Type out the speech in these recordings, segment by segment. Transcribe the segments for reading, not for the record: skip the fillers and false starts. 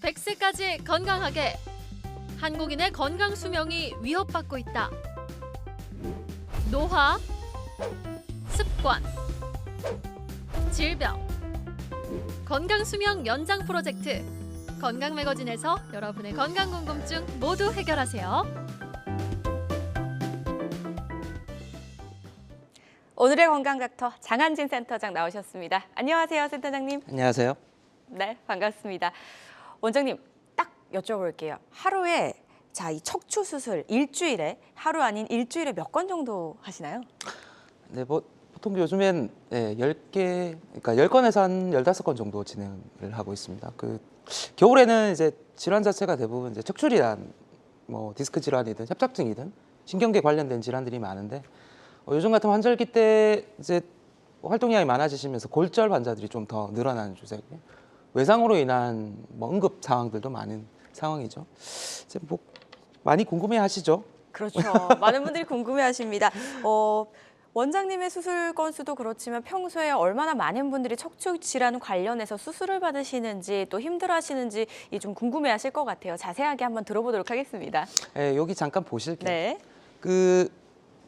100세까지 건강하게. 한국인의 건강 수명이 위협받고 있다. 노화, 습관, 질병. 건강 수명 연장 프로젝트. 건강 매거진에서 여러분의 건강 궁금증 모두 해결하세요. 오늘의 건강 닥터 장한진 센터장 나오셨습니다. 안녕하세요, 센터장님. 안녕하세요. 네, 반갑습니다. 원장님, 딱 여쭤볼게요. 하루에 이 척추 수술 일주일에 하루 아닌 일주일에 몇 건 정도 하시나요? 네, 보통 요즘엔 10개, 그러니까 10건에서 한 15건 정도 진행을 하고 있습니다. 겨울에는 이제 질환 자체가 대부분 이제 척추 질환, 디스크 질환이든 협착증이든 신경계 관련된 질환들이 많은데 요즘 같은 환절기 때 이제 활동량이 많아지시면서 골절 환자들이 좀 더 늘어나는 추세고요. 외상으로 인한 응급 상황들도 많은 상황이죠. 이제 많이 궁금해하시죠? 그렇죠. 많은 분들이 궁금해하십니다. 원장님의 수술 건수도 그렇지만 평소에 얼마나 많은 분들이 척추 질환 관련해서 수술을 받으시는지 또 힘들어하시는지 좀 궁금해하실 것 같아요. 자세하게 한번 들어보도록 하겠습니다. 네, 여기 잠깐 보실게요. 네.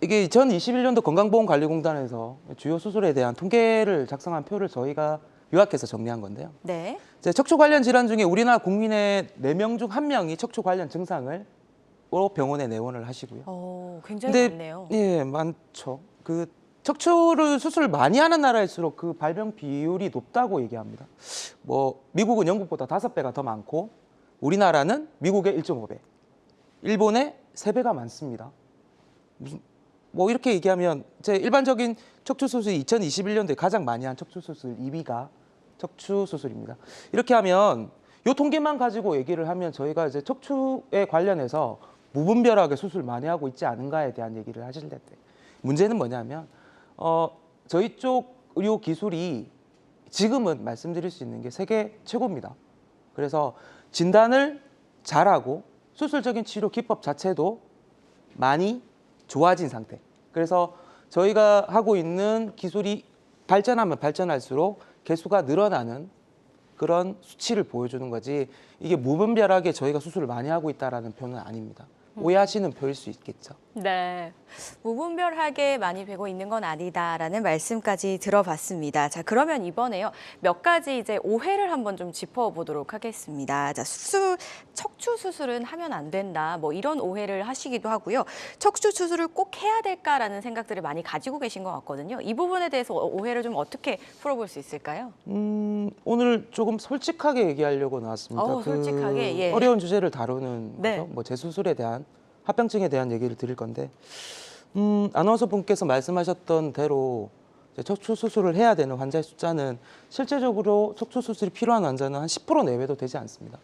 이게 2021년도 건강보험관리공단에서 주요 수술에 대한 통계를 작성한 표를 저희가 요약해서 정리한 건데요. 네. 이제 척추 관련 질환 중에 우리나라 국민의 4명 중 1명이 척추 관련 증상을 병원에 내원을 하시고요. 굉장히 많네요. 예, 많죠. 척추를 수술을 많이 하는 나라일수록 그 발병 비율이 높다고 얘기합니다. 미국은 영국보다 5배가 더 많고 우리나라는 미국의 1.5배, 일본의 3배가 많습니다. 이렇게 얘기하면 제 일반적인 척추 수술이 2021년도에 가장 많이 한 척추 수술 2위가 척추 수술입니다. 이렇게 하면 이 통계만 가지고 얘기를 하면 저희가 이제 척추에 관련해서 무분별하게 수술 많이 하고 있지 않은가에 대한 얘기를 하실 텐데 문제는 뭐냐면 저희 쪽 의료 기술이 지금은 말씀드릴 수 있는 게 세계 최고입니다. 그래서 진단을 잘하고 수술적인 치료 기법 자체도 많이 좋아진 상태. 그래서 저희가 하고 있는 기술이 발전하면 발전할수록 개수가 늘어나는 그런 수치를 보여주는 거지 이게 무분별하게 저희가 수술을 많이 하고 있다는 표는 아닙니다. 오해하시는 표일 수 있겠죠. 네, 무분별하게 많이 배고 있는 건 아니다라는 말씀까지 들어봤습니다. 자, 그러면 이번에요 몇 가지 이제 오해를 한번 좀 짚어보도록 하겠습니다. 자, 척추 수술은 하면 안 된다, 이런 오해를 하시기도 하고요. 척추 수술을 꼭 해야 될까라는 생각들을 많이 가지고 계신 것 같거든요. 이 부분에 대해서 오해를 좀 어떻게 풀어볼 수 있을까요? 오늘 조금 솔직하게 얘기하려고 나왔습니다. 솔직하게, 예. 어려운 주제를 다루는 네. 거죠. 재수술에 대한 합병증에 대한 얘기를 드릴 건데 아나운서 분께서 말씀하셨던 대로 척추 수술을 해야 되는 환자의 숫자는 실제적으로 척추 수술이 필요한 환자는 한 10% 내외도 되지 않습니다.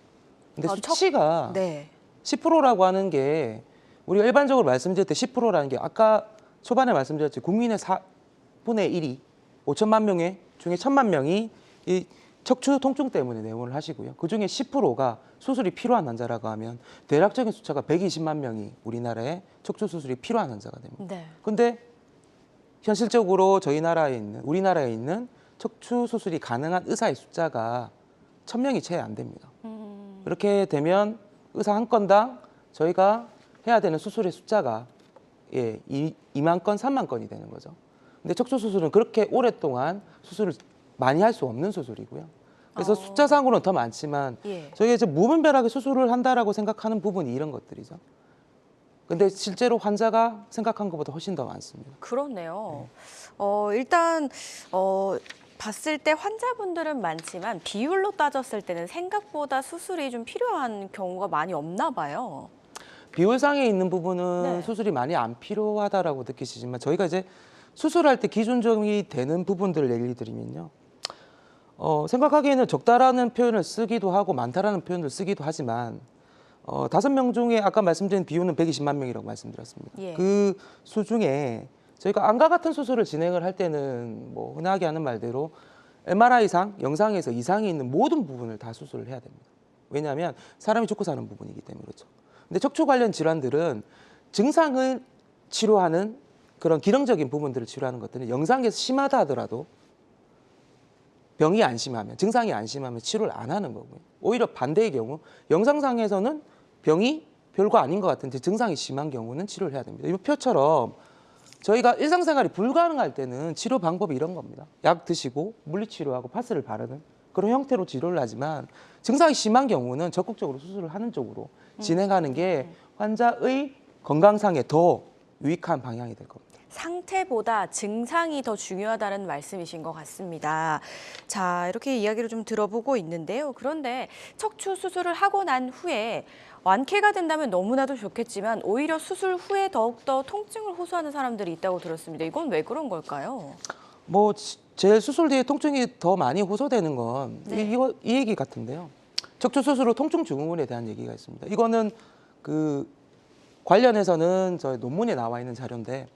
근데 수치가 네. 10%라고 하는 게 우리가 일반적으로 말씀드릴 때 10%라는 게 아까 초반에 말씀드렸지 국민의 4분의 1이 5천만 명 중에 1,000만 명이 이 척추 통증 때문에 내원을 하시고요. 그중에 10%가 수술이 필요한 환자라고 하면 대략적인 숫자가 120만 명이 우리나라에 척추 수술이 필요한 환자가 됩니다. 네. 근데 현실적으로 우리나라에 있는 척추 수술이 가능한 의사의 숫자가 1,000명이 채 안 됩니다. 그렇게 되면 의사 한 건당 저희가 해야 되는 수술의 숫자가 2만 건, 3만 건이 되는 거죠. 근데 척추 수술은 그렇게 오랫동안 수술을 많이 할 수 없는 수술이고요. 그래서 숫자상으로는 더 많지만 저희가 이제 무분별하게 수술을 한다라고 생각하는 부분이 이런 것들이죠. 근데 실제로 환자가 생각한 것보다 훨씬 더 많습니다. 그렇네요. 일단 봤을 때 환자분들은 많지만 비율로 따졌을 때는 생각보다 수술이 좀 필요한 경우가 많이 없나 봐요. 비율상에 있는 부분은 네. 수술이 많이 안 필요하다라고 느끼시지만 저희가 이제 수술할 때 기준점이 되는 부분들을 얘기를 드리면요. 생각하기에는 적다라는 표현을 쓰기도 하고 많다라는 표현을 쓰기도 하지만 5명 중에 아까 말씀드린 비율은 120만 명이라고 말씀드렸습니다. 예. 그 수 중에 저희가 암과 같은 수술을 진행을 할 때는 흔하게 하는 말대로 MRI상, 영상에서 이상이 있는 모든 부분을 다 수술을 해야 됩니다. 왜냐하면 사람이 죽고 사는 부분이기 때문에 그렇죠. 근데 척추 관련 질환들은 증상을 치료하는 그런 기능적인 부분들을 치료하는 것들은 영상에서 심하다 하더라도 병이 안 심하면, 증상이 안 심하면 치료를 안 하는 거고요. 오히려 반대의 경우 영상상에서는 병이 별거 아닌 것 같은데 증상이 심한 경우는 치료를 해야 됩니다. 이 표처럼 저희가 일상생활이 불가능할 때는 치료 방법이 이런 겁니다. 약 드시고 물리치료하고 파스를 바르는 그런 형태로 치료를 하지만 증상이 심한 경우는 적극적으로 수술을 하는 쪽으로 진행하는 게 환자의 건강상에 더 유익한 방향이 될 겁니다. 상태보다 증상이 더 중요하다는 말씀이신 것 같습니다. 자, 이렇게 이야기를 좀 들어보고 있는데요. 그런데 척추 수술을 하고 난 후에 완쾌가 된다면 너무나도 좋겠지만 오히려 수술 후에 더욱더 통증을 호소하는 사람들이 있다고 들었습니다. 이건 왜 그런 걸까요? 뭐 제일 수술 뒤에 통증이 더 많이 호소되는 건 이 얘기 같은데요. 척추 수술 후 통증 증후군에 대한 얘기가 있습니다. 이거는 그 관련해서는 저희 논문에 나와 있는 자료인데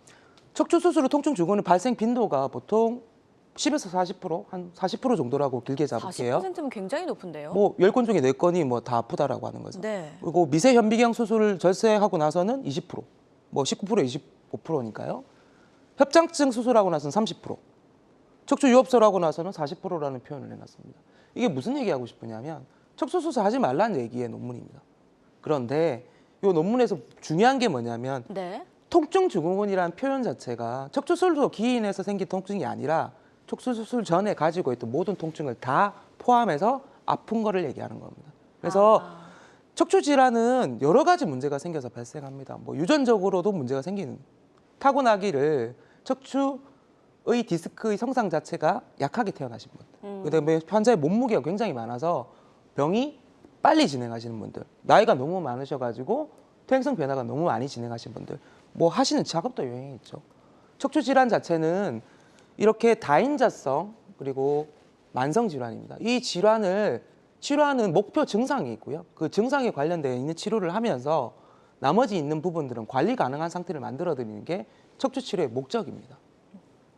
척추 수술 후 통증 증후군 발생 빈도가 보통 10에서 40%, 한 40% 정도라고 길게 잡을게요. 40%면 굉장히 높은데요. 뭐 10건 중에 4건이 뭐 다 아프다라고 하는 거죠. 네. 그리고 미세 현미경 수술을 절세하고 나서는 20%, 뭐 19%, 25%니까요. 협장증 수술하고 나서는 30%, 척추 유업설하고 나서는 40%라는 표현을 해놨습니다. 이게 무슨 얘기하고 싶으냐면 척추 수술 하지 말라는 얘기의 논문입니다. 그런데 이 논문에서 중요한 게 뭐냐면 네. 통증 증후군이라는 표현 자체가 척추 수술 후 기인해서 생긴 통증이 아니라 척추 수술 전에 가지고 있던 모든 통증을 다 포함해서 아픈 거를 얘기하는 겁니다. 그래서 척추 질환은 여러 가지 문제가 생겨서 발생합니다. 뭐 유전적으로도 문제가 생기는 타고나기를 척추의 디스크의 성상 자체가 약하게 태어나신 분들, 그다음에 환자의 몸무게가 굉장히 많아서 병이 빨리 진행하시는 분들, 나이가 너무 많으셔가지고 퇴행성 변화가 너무 많이 진행하신 분들, 뭐 하시는 작업도 영향이 있죠. 척추 질환 자체는 이렇게 다인자성 그리고 만성 질환입니다. 이 질환을 치료하는 목표 증상이 있고요. 그 증상에 관련되어 있는 치료를 하면서 나머지 있는 부분들은 관리 가능한 상태를 만들어드리는 게 척추 치료의 목적입니다.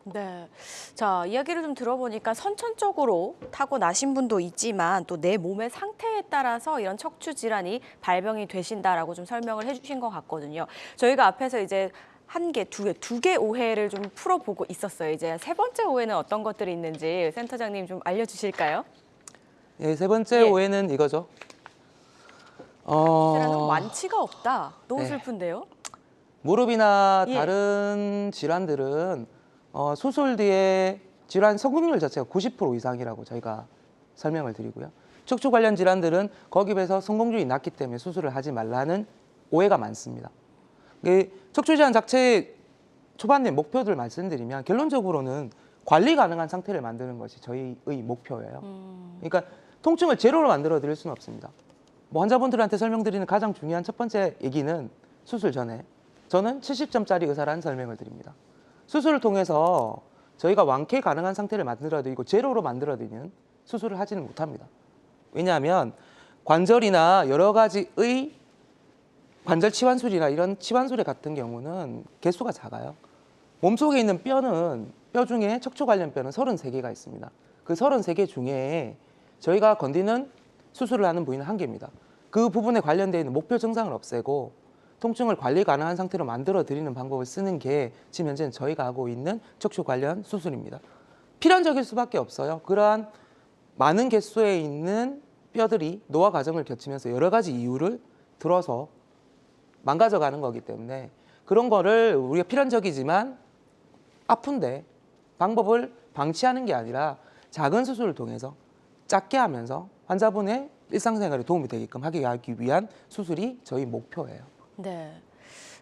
네. 자, 이야기를 좀 들어보니까 선천적으로 타고나신 분도 있지만 또 내 몸의 상태에 따라서 이런 척추 질환이 발병이 되신다라고 좀 설명을 해주신 것 같거든요. 저희가 앞에서 이제 두 개 오해를 좀 풀어보고 있었어요. 이제 세 번째 오해는 어떤 것들이 있는지 센터장님 좀 알려주실까요? 예, 세 번째 예. 오해는 이거죠. 질환은 완치가 없다. 너무 네. 슬픈데요? 무릎이나 예. 다른 질환들은 수술 뒤에 질환 성공률 자체가 90% 이상이라고 저희가 설명을 드리고요. 척추 관련 질환들은 거기에 비해서 성공률이 낮기 때문에 수술을 하지 말라는 오해가 많습니다. 척추 질환 자체의 초반에 목표들 말씀드리면 결론적으로는 관리 가능한 상태를 만드는 것이 저희의 목표예요. 그러니까 통증을 제로로 만들어 드릴 수는 없습니다. 뭐 환자분들한테 설명드리는 가장 중요한 첫 번째 얘기는 수술 전에 저는 70점짜리 의사라는 설명을 드립니다. 수술을 통해서 저희가 완쾌 가능한 상태를 만들어 드리고 제로로 만들어 드리는 수술을 하지는 못합니다. 왜냐하면 관절이나 여러 가지의 관절 치환술이나 이런 치환술의 같은 경우는 개수가 작아요. 몸속에 있는 뼈 중에 척추 관련 뼈는 33개가 있습니다. 그 33개 중에 저희가 건드리는 수술을 하는 부위는 1개입니다. 그 부분에 관련되어 있는 목표 증상을 없애고 통증을 관리 가능한 상태로 만들어 드리는 방법을 쓰는 게 지금 현재는 저희가 하고 있는 척추 관련 수술입니다. 필연적일 수밖에 없어요. 그러한 많은 개수에 있는 뼈들이 노화 과정을 거치면서 여러 가지 이유를 들어서 망가져가는 거기 때문에 그런 거를 우리가 필연적이지만 아픈데 방법을 방치하는 게 아니라 작은 수술을 통해서 작게 하면서 환자분의 일상생활에 도움이 되게끔 하기 위한 수술이 저희 목표예요. 네.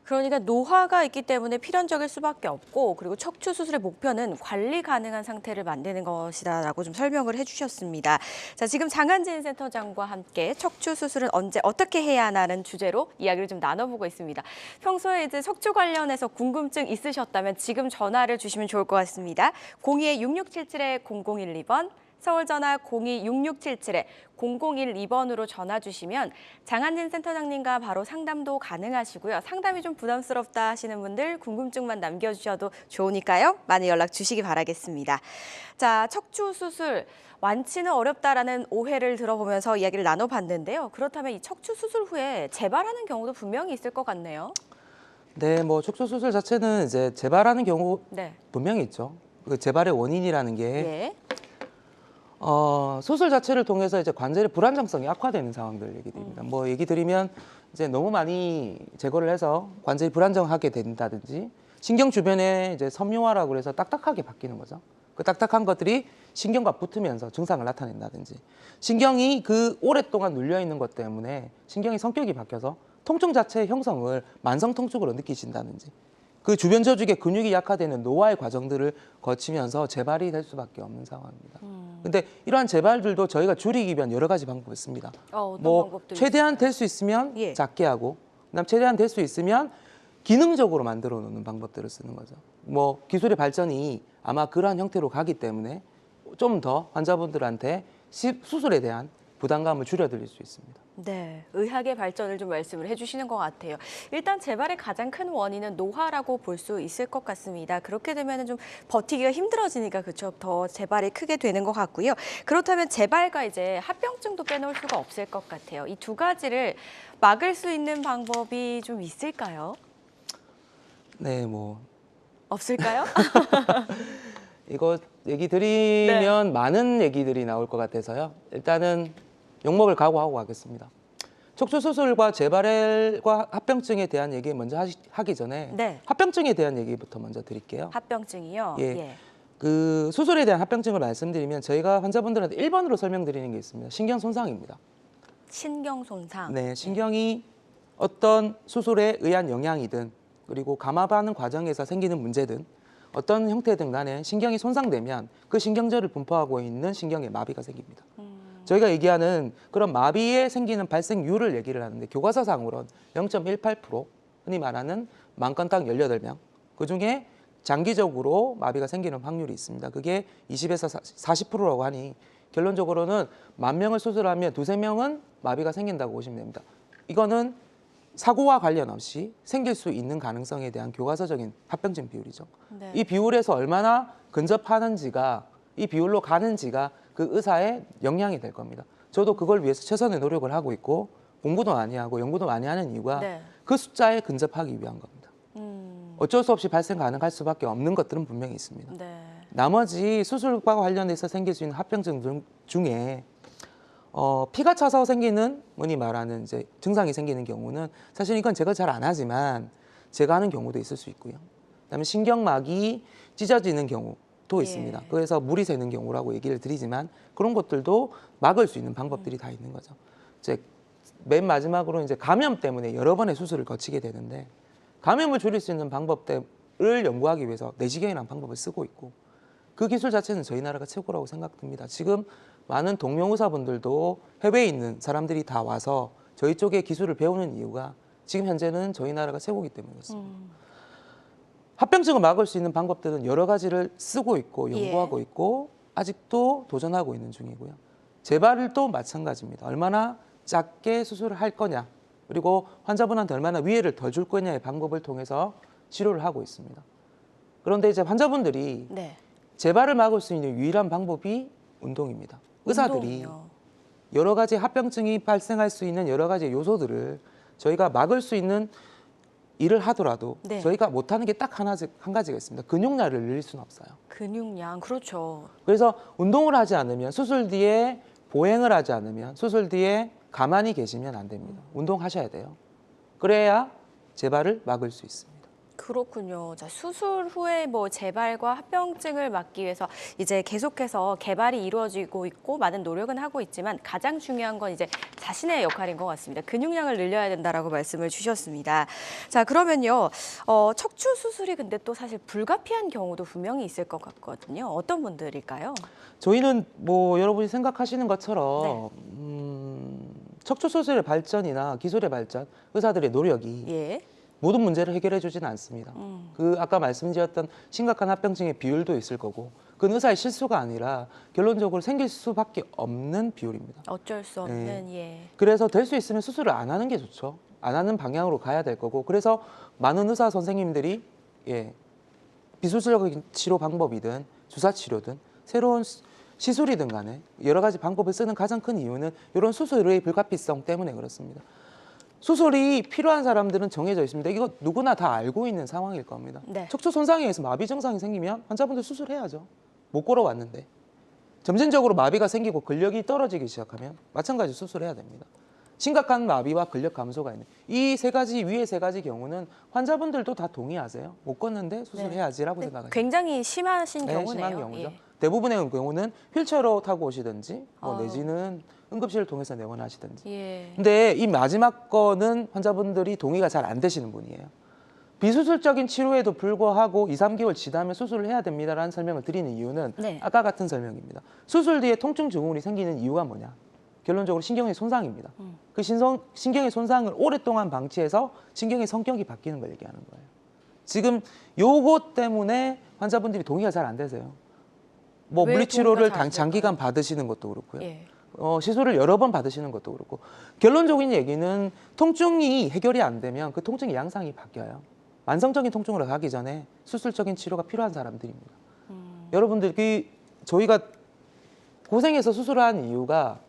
그러니까 노화가 있기 때문에 필연적일 수밖에 없고 그리고 척추 수술의 목표는 관리 가능한 상태를 만드는 것이다라고 좀 설명을 해주셨습니다. 자, 지금 장한진 센터장과 함께 척추 수술은 언제 어떻게 해야 하나는 주제로 이야기를 좀 나눠보고 있습니다. 평소에 이제 척추 관련해서 궁금증 있으셨다면 지금 전화를 주시면 좋을 것 같습니다. 02-6677-0012번. 서울 전화 02-6677-0012번으로 전화 주시면 장한진 센터장님과 바로 상담도 가능하시고요. 상담이 좀 부담스럽다 하시는 분들 궁금증만 남겨주셔도 좋으니까요. 많이 연락 주시기 바라겠습니다. 자, 척추 수술 완치는 어렵다라는 오해를 들어보면서 이야기를 나눠봤는데요. 그렇다면 이 척추 수술 후에 재발하는 경우도 분명히 있을 것 같네요. 네, 뭐 척추 수술 자체는 이제 재발하는 경우 네. 분명히 있죠. 그 재발의 원인이라는 게 예. 수술 자체를 통해서 이제 관절의 불안정성이 악화되는 상황들 얘기 드립니다. 뭐 얘기 드리면 이제 너무 많이 제거를 해서 관절이 불안정하게 된다든지 신경 주변에 이제 섬유화라고 해서 딱딱하게 바뀌는 거죠. 그 딱딱한 것들이 신경과 붙으면서 증상을 나타낸다든지 신경이 그 오랫동안 눌려 있는 것 때문에 신경의 성격이 바뀌어서 통증 자체의 형성을 만성 통증으로 느끼신다든지 그 주변 조직의 근육이 약화되는 노화의 과정들을 거치면서 재발이 될 수밖에 없는 상황입니다. 근데 이러한 재발들도 저희가 줄이기 위한 여러 가지 방법을 씁니다. 어떤 뭐 방법들이 최대한 있을까요? 될 수 있으면 예. 작게 하고 그다음 최대한 될 수 있으면 기능적으로 만들어 놓는 방법들을 쓰는 거죠. 뭐 기술의 발전이 아마 그러한 형태로 가기 때문에 좀 더 환자분들한테 수술에 대한 부담감을 줄여드릴 수 있습니다. 네, 의학의 발전을 좀 말씀을 해주시는 것 같아요. 일단 재발의 가장 큰 원인은 노화라고 볼 수 있을 것 같습니다. 그렇게 되면 좀 버티기가 힘들어지니까 그렇죠. 더 재발이 크게 되는 것 같고요. 그렇다면 재발과 이제 합병증도 빼놓을 수가 없을 것 같아요. 이 두 가지를 막을 수 있는 방법이 좀 있을까요? 네, 뭐 없을까요? 이거 얘기 드리면 많은 얘기들이 나올 것 같아서요. 일단은 욕먹을 각오하고 가겠습니다. 척추 수술과 재발과 합병증에 대한 얘기 먼저 하기 전에 네. 합병증에 대한 얘기부터 먼저 드릴게요. 합병증이요? 예. 그 수술에 대한 합병증을 말씀드리면 저희가 환자분들한테 1번으로 설명드리는 게 있습니다. 신경 손상입니다. 신경 손상. 네, 신경이 어떤 수술에 의한 영향이든 그리고 감압하는 과정에서 생기는 문제든 어떤 형태든 간에 신경이 손상되면 그 신경절을 분포하고 있는 신경에 마비가 생깁니다. 저희가 얘기하는 그런 마비에 생기는 발생률을 얘기를 하는데 교과서상으로는 0.18%, 흔히 말하는 만 건당 18명, 그중에 장기적으로 마비가 생기는 확률이 있습니다. 그게 20에서 40%라고 하니 결론적으로는 10,000명을 수술하면 2~3명은 마비가 생긴다고 보시면 됩니다. 이거는 사고와 관련 없이 생길 수 있는 가능성에 대한 교과서적인 합병증 비율이죠. 네. 이 비율에서 얼마나 근접하는지가, 이 비율로 가는지가 그 의사의 역량이 될 겁니다. 저도 그걸 위해서 최선의 노력을 하고 있고 공부도 많이 하고 연구도 많이 하는 이유가 네. 그 숫자에 근접하기 위한 겁니다. 어쩔 수 없이 발생 가능할 수밖에 없는 것들은 분명히 있습니다. 네. 나머지 수술과 관련해서 생길 수 있는 합병증 중에 피가 차서 생기는 흔히 말하는 이제 증상이 생기는 경우는 사실 이건 제가 잘 안 하지만 제가 하는 경우도 있을 수 있고요. 그다음에 신경막이 찢어지는 경우도 있습니다. 그래서 물이 새는 경우라고 얘기를 드리지만 그런 것들도 막을 수 있는 방법들이 다 있는 거죠. 이제 맨 마지막으로 이제 감염 때문에 여러 번의 수술을 거치게 되는데 감염을 줄일 수 있는 방법들을 연구하기 위해서 내시경이라는 방법을 쓰고 있고 그 기술 자체는 저희 나라가 최고라고 생각됩니다. 지금 많은 동료 의사분들도 해외에 있는 사람들이 다 와서 저희 쪽의 기술을 배우는 이유가 지금 현재는 저희 나라가 최고이기 때문에 그렇습니다. 합병증을 막을 수 있는 방법들은 여러 가지를 쓰고 있고 연구하고 있고 아직도 도전하고 있는 중이고요. 재발도 마찬가지입니다. 얼마나 작게 수술을 할 거냐 그리고 환자분한테 얼마나 위해를 더 줄 거냐의 방법을 통해서 치료를 하고 있습니다. 그런데 이제 환자분들이 네. 재발을 막을 수 있는 유일한 방법이 운동입니다. 의사들이 운동이요. 여러 가지 합병증이 발생할 수 있는 여러 가지 요소들을 저희가 막을 수 있는 일을 하더라도 네. 저희가 못하는 게 딱 한 가지가 있습니다. 근육량을 늘릴 수는 없어요. 근육량, 그렇죠. 그래서 운동을 하지 않으면 수술 뒤에 보행을 하지 않으면 수술 뒤에 가만히 계시면 안 됩니다. 운동하셔야 돼요. 그래야 재발을 막을 수 있습니다. 그렇군요. 자, 수술 후에 뭐 재발과 합병증을 막기 위해서 이제 계속해서 개발이 이루어지고 있고 많은 노력은 하고 있지만 가장 중요한 건 이제 자신의 역할인 것 같습니다. 근육량을 늘려야 된다라고 말씀을 주셨습니다. 자, 그러면요. 척추 수술이 근데 또 사실 불가피한 경우도 분명히 있을 것 같거든요. 어떤 분들일까요? 저희는 뭐 여러분이 생각하시는 것처럼 척추 수술의 발전이나 기술의 발전, 의사들의 노력이 예. 모든 문제를 해결해 주지는 않습니다. 그 아까 말씀드렸던 심각한 합병증의 비율도 있을 거고 그건 의사의 실수가 아니라 결론적으로 생길 수밖에 없는 비율입니다. 어쩔 수 없는 예. 그래서 될 수 있으면 수술을 안 하는 게 좋죠. 안 하는 방향으로 가야 될 거고 그래서 많은 의사 선생님들이 비수술적인 치료 방법이든 주사 치료든 새로운 시술이든 간에 여러 가지 방법을 쓰는 가장 큰 이유는 이런 수술의 불가피성 때문에 그렇습니다. 수술이 필요한 사람들은 정해져 있습니다. 이거 누구나 다 알고 있는 상황일 겁니다. 네. 척추 손상에 의해서 마비 증상이 생기면 환자분들 수술해야죠. 못 걸어왔는데. 점진적으로 마비가 생기고 근력이 떨어지기 시작하면 마찬가지 수술해야 됩니다. 심각한 마비와 근력 감소가 있는 이 세 가지 위의 세 가지 경우는 환자분들도 다 동의하세요. 못 걷는데 수술해야지라고 생각하시죠. 굉장히 심하신 네, 경우네요. 심한 경우죠. 예. 대부분의 경우는 휠체어로 타고 오시든지 뭐 아유. 내지는 응급실을 통해서 내원하시든지. 예. 근데 이 마지막 거는 환자분들이 동의가 잘 안 되시는 분이에요. 비수술적인 치료에도 불구하고 2, 3개월 지나면 수술을 해야 됩니다라는 설명을 드리는 이유는 네. 아까 같은 설명입니다. 수술 뒤에 통증 증후군이 생기는 이유가 뭐냐? 결론적으로 신경의 손상입니다. 그 신경의 손상을 오랫동안 방치해서 신경의 성격이 바뀌는 걸 얘기하는 거예요. 지금 요것 때문에 환자분들이 동의가 잘 안 되세요. 뭐 왜 물리치료를 동의가 잘안 장기간 받으시는 것도 그렇고요. 예. 시술을 여러 번 받으시는 것도 그렇고 결론적인 얘기는 통증이 해결이 안 되면 그 통증의 양상이 바뀌어요. 만성적인 통증으로 가기 전에 수술적인 치료가 필요한 사람들입니다. 여러분들 저희가 고생해서 수술한 이유가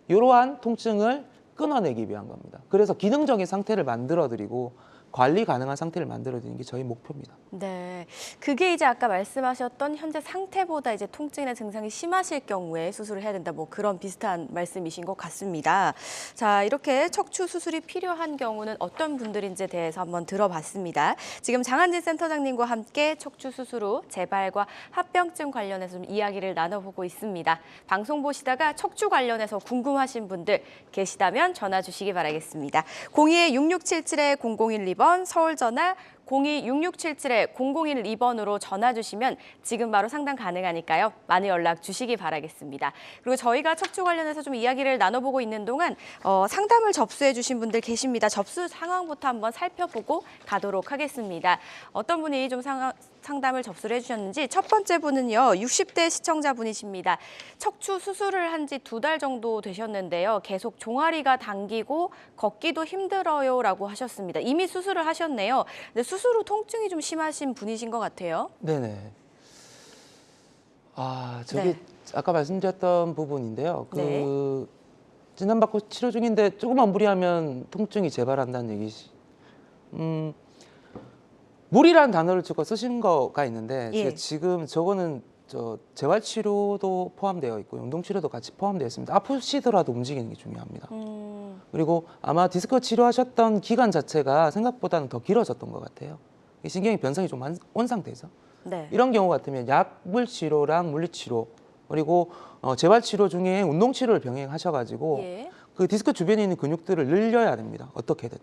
이러한 통증을 끊어내기 위한 겁니다. 그래서 기능적인 상태를 만들어드리고 관리 가능한 상태를 만들어드리는 게 저희 목표입니다. 네, 그게 이제 아까 말씀하셨던 현재 상태보다 이제 통증이나 증상이 심하실 경우에 수술을 해야 된다. 뭐 그런 비슷한 말씀이신 것 같습니다. 자, 이렇게 척추 수술이 필요한 경우는 어떤 분들인지에 대해서 한번 들어봤습니다. 지금 장한진 센터장님과 함께 척추 수술 후 재발과 합병증 관련해서 좀 이야기를 나눠보고 있습니다. 방송 보시다가 척추 관련해서 궁금하신 분들 계시다면 전화 주시기 바라겠습니다. 02-6677-0012번 서울 전화 02-6677-0012번으로 전화 주시면 지금 바로 상담 가능하니까요. 많이 연락 주시기 바라겠습니다. 그리고 저희가 척추 관련해서 좀 이야기를 나눠보고 있는 동안 상담을 접수해 주신 분들 계십니다. 접수 상황부터 한번 살펴보고 가도록 하겠습니다. 어떤 분이 좀 상담을 접수를 해주셨는지 첫 번째 분은요. 60대 시청자분이십니다. 척추 수술을 한 지 2달 정도 되셨는데요. 계속 종아리가 당기고 걷기도 힘들어요라고 하셨습니다. 이미 수술을 하셨네요. 근데 수술 후 통증이 좀 심하신 분이신 것 같아요. 네네. 저기 네. 아까 말씀드렸던 부분인데요. 네. 진단받고 치료 중인데 조금만 무리하면 통증이 재발한다는 얘기시. 무리라는 단어를 지금 쓰신 거가 있는데 예. 제가 지금 저거는 재활 치료도 포함되어 있고 운동 치료도 같이 포함되어 있습니다. 아프시더라도 움직이는 게 중요합니다. 그리고 아마 디스크 치료하셨던 기간 자체가 생각보다는 더 길어졌던 것 같아요. 이 신경의 변성이 좀 온 상태에서 네. 이런 경우 같으면 약물 치료랑 물리 치료 그리고 재활 치료 중에 운동 치료를 병행하셔가지고 예. 그 디스크 주변에 있는 근육들을 늘려야 됩니다. 어떻게든.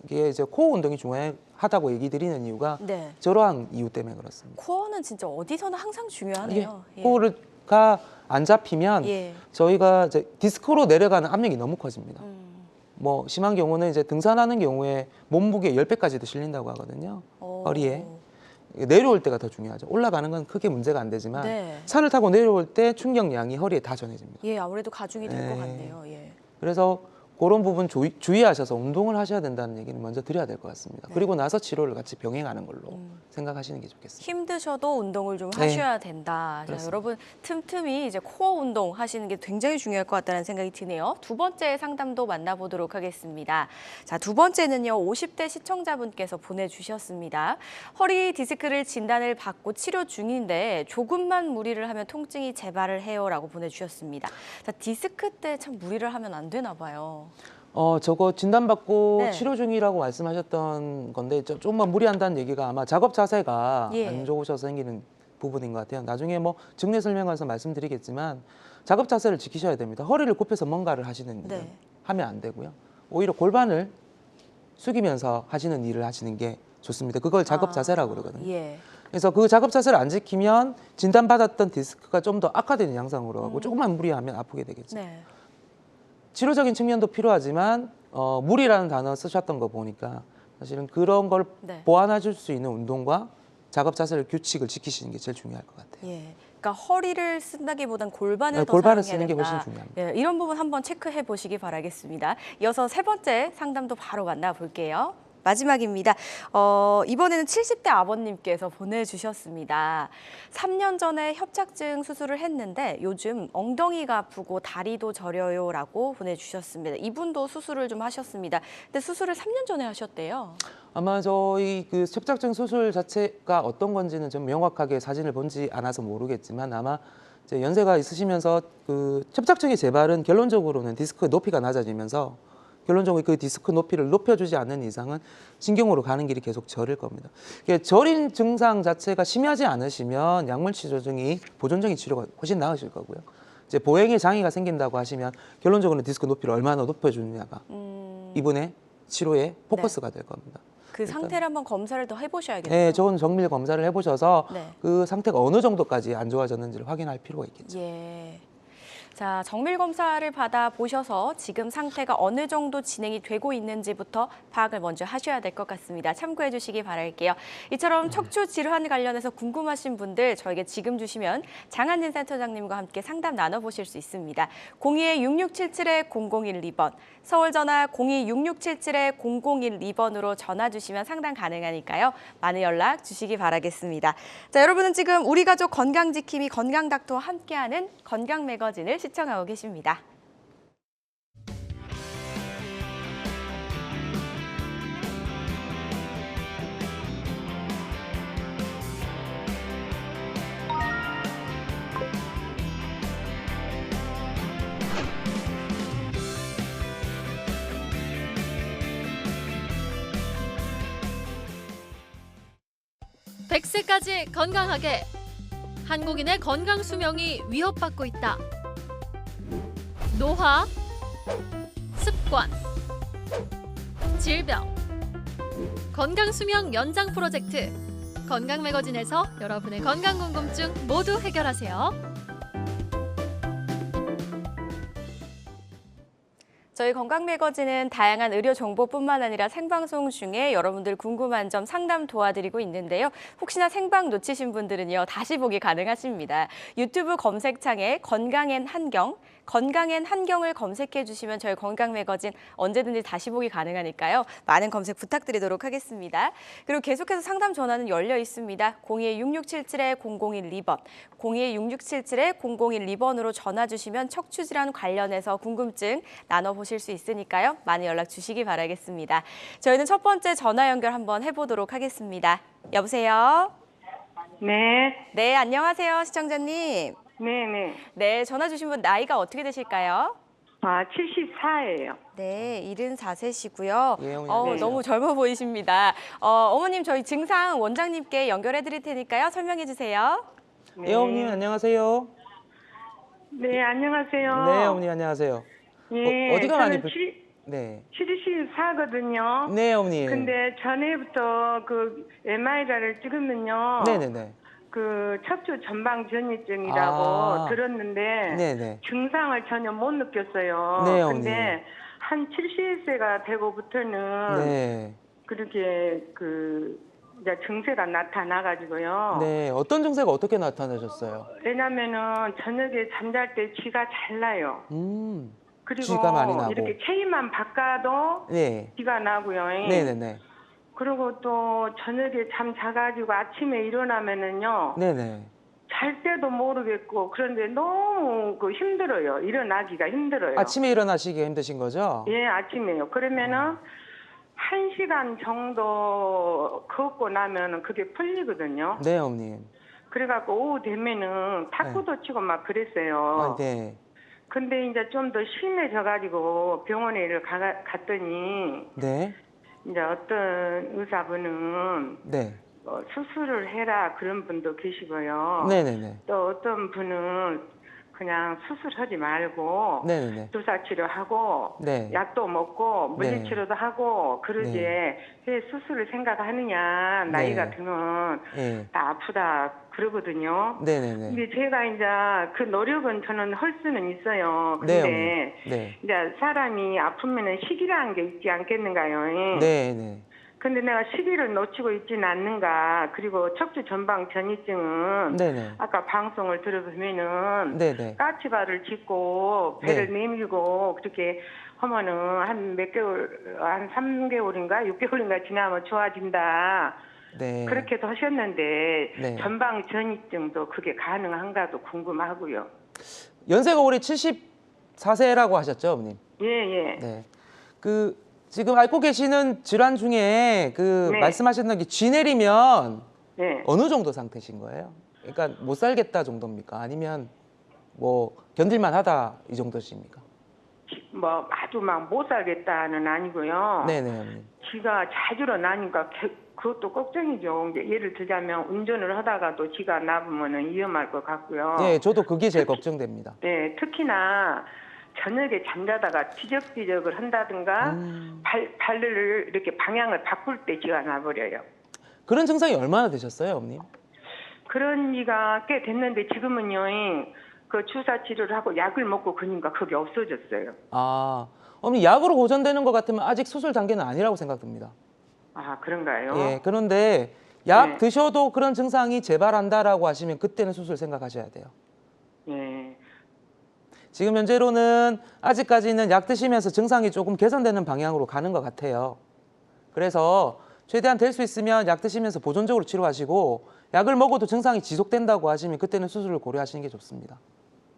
이게 이제 코어 운동이 중요하다고 얘기 드리는 이유가 네. 저러한 이유 때문에 그렇습니다. 코어는 진짜 어디서나 항상 중요하네요. 예. 코어가 안 잡히면 예. 저희가 이제 디스크로 내려가는 압력이 너무 커집니다. 뭐 심한 경우는 이제 등산하는 경우에 몸무게 10배까지도 실린다고 하거든요. 허리에. 내려올 때가 더 중요하죠. 올라가는 건 크게 문제가 안 되지만 네. 산을 타고 내려올 때 충격량이 허리에 다 전해집니다. 예, 아무래도 가중이 될 것 네. 같네요. 예. 그래서 그런 부분 주의하셔서 운동을 하셔야 된다는 얘기는 먼저 드려야 될 것 같습니다. 네. 그리고 나서 치료를 같이 병행하는 걸로 생각하시는 게 좋겠습니다. 힘드셔도 운동을 좀 네. 하셔야 된다. 자, 그렇습니다. 여러분 틈틈이 이제 코어 운동 하시는 게 굉장히 중요할 것 같다는 생각이 드네요. 두 번째 상담도 만나보도록 하겠습니다. 자, 두 번째는요. 50대 시청자분께서 보내주셨습니다. 허리 디스크를 진단을 받고 치료 중인데 조금만 무리를 하면 통증이 재발을 해요라고 보내주셨습니다. 자, 디스크 때 참 무리를 하면 안 되나 봐요. 저거 진단받고 네. 치료 중이라고 말씀하셨던 건데 조금만 무리한다는 얘기가 아마 작업 자세가 예. 안 좋으셔서 생기는 부분인 것 같아요. 나중에 뭐 증례 설명에서 말씀드리겠지만 작업 자세를 지키셔야 됩니다. 허리를 굽혀서 뭔가를 하시는 일은 네. 하면 안 되고요. 오히려 골반을 숙이면서 하시는 일을 하시는 게 좋습니다. 그걸 작업 자세라고 그러거든요. 예. 그래서 그 작업 자세를 안 지키면 진단받았던 디스크가 좀 더 악화되는 양상으로 가고 조금만 무리하면 아프게 되겠죠. 네. 치료적인 측면도 필요하지만 무리라는 단어 쓰셨던 거 보니까 사실은 그런 걸 네. 보완해 줄 수 있는 운동과 작업 자세를 규칙을 지키시는 게 제일 중요할 것 같아요. 예. 그러니까 허리를 쓴다기보단 골반을 네, 더 골반을 사용해야 쓰는 게 된다. 훨씬 중요합니다. 예, 이런 부분 한번 체크해 보시기 바라겠습니다. 이어서 세 번째 상담도 바로 만나볼게요. 마지막입니다. 이번에는 70대 아버님께서 보내주셨습니다. 3년 전에 협착증 수술을 했는데 요즘 엉덩이가 아프고 다리도 저려요라고 보내주셨습니다. 이분도 수술을 좀 하셨습니다. 근데 수술을 3년 전에 하셨대요. 아마 저희 그 협착증 수술 자체가 어떤 건지는 좀 명확하게 사진을 본지 않아서 모르겠지만 아마 이제 연세가 있으시면서 그 협착증의 재발은 결론적으로는 디스크 높이가 낮아지면서 결론적으로 그 디스크 높이를 높여주지 않는 이상은 신경으로 가는 길이 계속 저릴 겁니다. 저린 증상 자체가 심하지 않으시면 약물 치료증이 보존적인 치료가 훨씬 나으실 거고요. 이제 보행에 장애가 생긴다고 하시면 결론적으로는 디스크 높이를 얼마나 높여주느냐가 이분의 치료의 포커스가 될 겁니다. 그 상태를 한번 검사를 더 해보셔야겠네요. 네, 저건 정밀 검사를 해보셔서 네. 그 상태가 어느 정도까지 안 좋아졌는지를 확인할 필요가 있겠죠. 예. 자, 정밀 검사를 받아 보셔서 지금 상태가 어느 정도 진행이 되고 있는지부터 파악을 먼저 하셔야 될 것 같습니다. 참고해 주시기 바랄게요. 이처럼 척추 질환 관련해서 궁금하신 분들 저에게 지금 주시면 장한진 센터장님과 함께 상담 나눠보실 수 있습니다. 02-6677-0012번, 서울 전화 02-6677-0012번으로 전화 주시면 상담 가능하니까요. 많은 연락 주시기 바라겠습니다. 자, 여러분은 지금 우리 가족 건강지킴이 건강닥터와 함께하는 건강 매거진을 시청하고 계십니다. 백세까지 건강하게. 한국인의 건강 수명이 위협받고 있다. 노화, 습관, 질병, 건강 수명 연장 프로젝트. 건강 매거진에서 여러분의 건강 궁금증 모두 해결하세요. 저희 건강 매거진은 다양한 의료 정보뿐만 아니라 생방송 중에 여러분들 궁금한 점 상담 도와드리고 있는데요. 혹시나 생방 놓치신 분들은요, 다시 보기 가능하십니다. 유튜브 검색창에 건강엔 한경, 건강엔 한경을 검색해 주시면 저희 건강 매거진 언제든지 다시 보기 가능하니까요. 많은 검색 부탁드리도록 하겠습니다. 그리고 계속해서 상담 전화는 열려 있습니다. 02-6677-0012번, 02-6677-0012번으로 전화 주시면 척추 질환 관련해서 궁금증 나눠보실 수 있으니까요. 많은 연락 주시기 바라겠습니다. 저희는 첫 번째 전화 연결 한번 해보도록 하겠습니다. 여보세요? 네, 네, 안녕하세요, 시청자님. 네. 네, 전화 주신 분 나이가 어떻게 되실까요? 74예요. 네, 74세시고요. 예, 어머니. 너무 젊어 보이십니다. 어머님, 저희 증상 원장님께 연결해 드릴 테니까요. 설명해 주세요. 예, 어머니 안녕하세요. 네, 안녕하세요. 네, 어머니 안녕하세요. 예, 어디가 많이 저는 네. 74거든요. 네, 어머니. 근데 전에부터 그 MRI를 찍으면요. 네네네. 그 척추 전방 전이증이라고 아. 들었는데 네네. 증상을 전혀 못 느꼈어요. 네, 어머니. 근데 한 70세가 되고부터는 네. 그렇게 이제 증세가 나타나가지고요. 네, 어떤 증세가 어떻게 나타나셨어요? 왜냐면은 저녁에 잠잘 때 쥐가 잘 나요. 그리고 쥐가 많이 나고. 이렇게 체위만 바꿔도 네. 쥐가 나고요. 네네네. 그리고 또 저녁에 잠 자가지고 아침에 일어나면은요. 네네. 잘 때도 모르겠고 그런데 너무 힘들어요. 일어나기가 힘들어요. 아침에 일어나시기 힘드신 거죠? 예, 아침에요. 그러면은 1시간 정도 걷고 나면은 그게 풀리거든요. 네, 어머님. 그래갖고 오후 되면은 탁구도 치고 막 그랬어요. 아, 네. 근데 이제 좀 더 심해져가지고 병원에 갔더니 네. 이제 어떤 의사분은 네. 수술을 해라 그런 분도 계시고요. 네네네. 또 어떤 분은 그냥 수술하지 말고 네네네. 주사 치료하고 네. 약도 먹고 물리치료도 하고 그러지 네. 왜 수술을 생각하느냐 나이가 네. 들면 네. 다 아프다 그러거든요. 네네네. 근데 제가 이제 그 노력은 저는 할 수는 있어요. 네, 근데 어머니. 네. 이제 사람이 아프면은 시기라는 게 있지 않겠는가요? 네네. 근데 내가 시기를 놓치고 있지는 않는가. 그리고 척추 전방 전이증은 네네. 아까 방송을 들어보면은 네네. 까치발을 짚고 배를 네. 내밀고 그렇게 하면은 한 몇 개월, 한 3개월인가 6개월인가 지나면 좋아진다. 네. 그렇게도 하셨는데 네. 전방 전이증도 그게 가능한가도 궁금하고요. 연세가 올해 74세라고 하셨죠, 어머님? 예, 예. 네. 그 지금 앓고 계시는 질환 중에 그 네. 말씀하셨던 게 쥐 내리면 네. 어느 정도 상태신 거예요? 그러니까 못 살겠다 정도입니까? 아니면 뭐 견딜만 하다 이 정도십니까? 뭐 아주 막 못 살겠다는 아니고요. 네네, 어머님. 지가 자주로 나니까 그것도 걱정이죠. 이제 예를 들자면 운전을 하다가도 지가 나보면은 위험할 것 같고요. 네, 저도 그게 제일 걱정됩니다. 네, 특히나 저녁에 잠자다가 뒤적뒤적을 한다든가 발을 이렇게 방향을 바꿀 때 지가 나버려요. 그런 증상이 얼마나 되셨어요, 어머님? 그런 지가 꽤 됐는데 지금은요. 그 주사 치료를 하고 약을 먹고 그러니까 그게 없어졌어요. 아, 어머니 약으로 고전되는 것 같으면 아직 수술 단계는 아니라고 생각됩니다. 아, 그런가요? 예, 그런데 약 네. 드셔도 그런 증상이 재발한다라고 하시면 그때는 수술 생각하셔야 돼요. 예. 지금 현재로는 아직까지는 약 드시면서 증상이 조금 개선되는 방향으로 가는 것 같아요. 그래서 최대한 될 수 있으면 약 드시면서 보존적으로 치료하시고 약을 먹어도 증상이 지속된다고 하시면 그때는 수술을 고려하시는 게 좋습니다.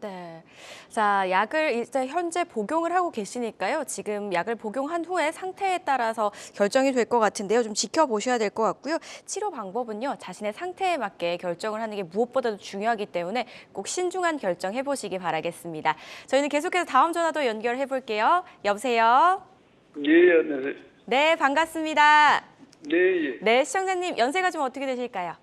네. 자, 약을 이제 현재 복용을 하고 계시니까요. 지금 약을 복용한 후에 상태에 따라서 결정이 될 것 같은데요. 좀 지켜보셔야 될 것 같고요. 치료 방법은요. 자신의 상태에 맞게 결정을 하는 게 무엇보다도 중요하기 때문에 꼭 신중한 결정 해보시기 바라겠습니다. 저희는 계속해서 다음 전화도 연결해 볼게요. 여보세요? 예, 안녕하세요. 네, 반갑습니다. 네, 예. 네, 시청자님 연세가 좀 어떻게 되실까요?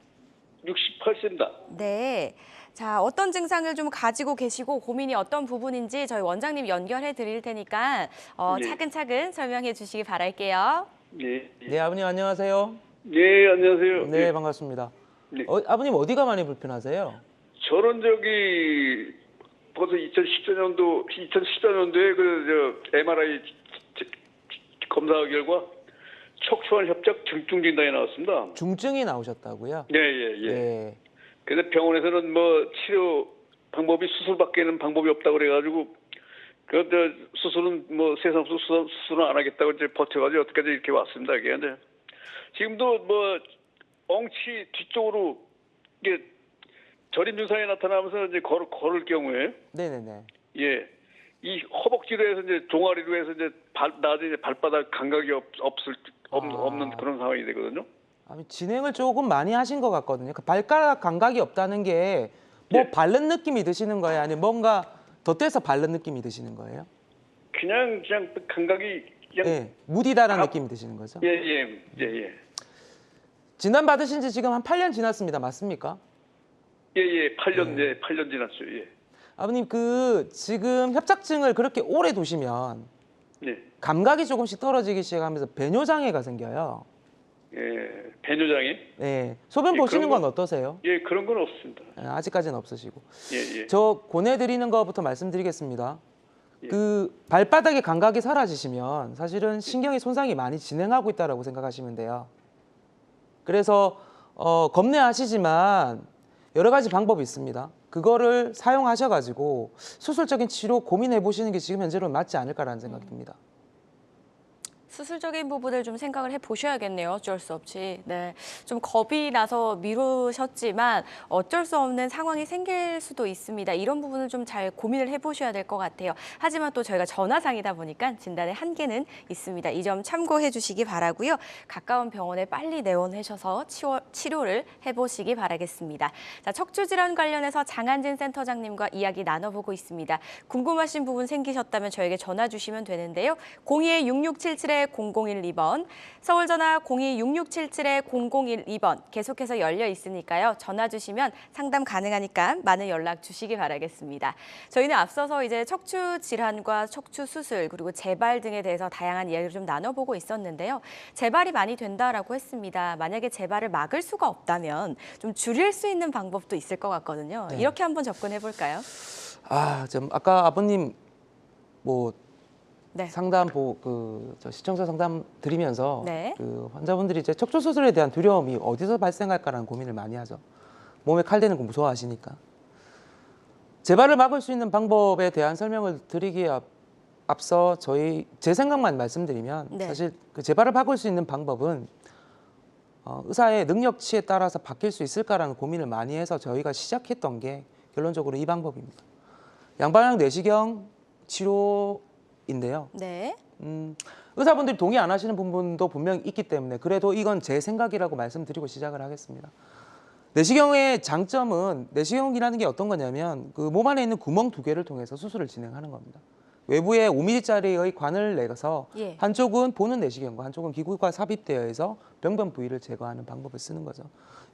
68세입니다. 네. 자, 어떤 증상을 좀 가지고 계시고 고민이 어떤 부분인지 저희 원장님 연결해 드릴 테니까 네. 차근차근 설명해 주시기 바랄게요. 네. 네, 아버님 안녕하세요. 네, 안녕하세요. 네, 예. 반갑습니다. 네. 아버님 어디가 많이 불편하세요? 저는 벌써 2014년도에 MRI 검사 결과 척추관 협착 중증 진단이 나왔습니다. 중증이 나오셨다고요? 네, 예, 예. 네. 그래서 병원에서는 뭐 치료 방법이 수술밖에는 방법이 없다고 그래가지고 수술은 뭐 세상 수술은 안 하겠다고 이제 버텨가지고 여태까지 이렇게 왔습니다. 이게 이제 지금도 뭐 엉치 뒤쪽으로 이게 저림 증상이 나타나면서 이제 걸을 경우에 네네네. 예. 이 허벅지로 해서 이제 종아리로 해서 이제 낮에 이제 발바닥 감각이 없는 그런 상황이 되거든요. 진행을 조금 많이 하신 것 같거든요. 그 발가락 감각이 없다는 게 뭐 예. 바른 느낌이 드시는 거예요? 아니면 뭔가 덧대서 바른 느낌이 드시는 거예요? 그냥 감각이 그냥 네, 무디다라는 느낌이 드시는 거죠? 예. 진단 받으신 지 지금 한 8년 지났습니다. 맞습니까? 예. 8년 지났어요. 예. 아버님 지금 협착증을 그렇게 오래 두시면 예. 감각이 조금씩 떨어지기 시작하면서 배뇨장애가 생겨요. 예. 배뇨장애? 네, 소변 예, 보시는 그런 건 어떠세요? 예, 그런 건 없습니다. 아직까지는 없으시고. 예. 저 권해드리는 것부터 말씀드리겠습니다. 예. 그 발바닥의 감각이 사라지시면 사실은 신경의 손상이 많이 진행하고 있다고 생각하시면 돼요. 그래서 겁내하시지만 여러 가지 방법이 있습니다. 그거를 사용하셔가지고 수술적인 치료 고민해 보시는 게 지금 현재로는 맞지 않을까라는 생각이 듭니다. 수술적인 부분을 좀 생각을 해보셔야겠네요. 어쩔 수 없이. 네, 좀 겁이 나서 미루셨지만 어쩔 수 없는 상황이 생길 수도 있습니다. 이런 부분을 좀 잘 고민을 해보셔야 될 것 같아요. 하지만 또 저희가 전화상이다 보니까 진단의 한계는 있습니다. 이 점 참고해 주시기 바라고요. 가까운 병원에 빨리 내원하셔서 치료를 해보시기 바라겠습니다. 자, 척추질환 관련해서 장한진 센터장님과 이야기 나눠보고 있습니다. 궁금하신 부분 생기셨다면 저에게 전화 주시면 되는데요. 02-6677-0012번, 서울전화 02-6677-0012번 계속해서 열려 있으니까요. 전화 주시면 상담 가능하니까 많은 연락 주시기 바라겠습니다. 저희는 앞서서 이제 척추 질환과 척추 수술 그리고 재발 등에 대해서 다양한 이야기를 좀 나눠보고 있었는데요. 재발이 많이 된다라고 했습니다. 만약에 재발을 막을 수가 없다면 좀 줄일 수 있는 방법도 있을 것 같거든요. 네. 이렇게 한번 접근해 볼까요? 아까 아버님 네. 상담 시청자 상담 드리면서 네. 그 환자분들이 이제 척추 수술에 대한 두려움이 어디서 발생할까라는 고민을 많이 하죠. 몸에 칼 대는 거 무서워하시니까. 재발을 막을 수 있는 방법에 대한 설명을 드리기에 앞서 제 생각만 말씀드리면 네. 사실 그 재발을 막을 수 있는 방법은 의사의 능력치에 따라서 바뀔 수 있을까라는 고민을 많이 해서 저희가 시작했던 게 결론적으로 이 방법입니다. 양방향 내시경 치료인데요. 네. 의사분들이 동의 안 하시는 부분도 분명히 있기 때문에 그래도 이건 제 생각이라고 말씀드리고 시작을 하겠습니다. 내시경의 장점은 내시경이라는 게 어떤 거냐면 그 몸 안에 있는 구멍 2개를 통해서 수술을 진행하는 겁니다. 외부에 5mm짜리의 관을 내서 예. 한쪽은 보는 내시경과 한쪽은 기구가 삽입되어 있어 병변 부위를 제거하는 방법을 쓰는 거죠.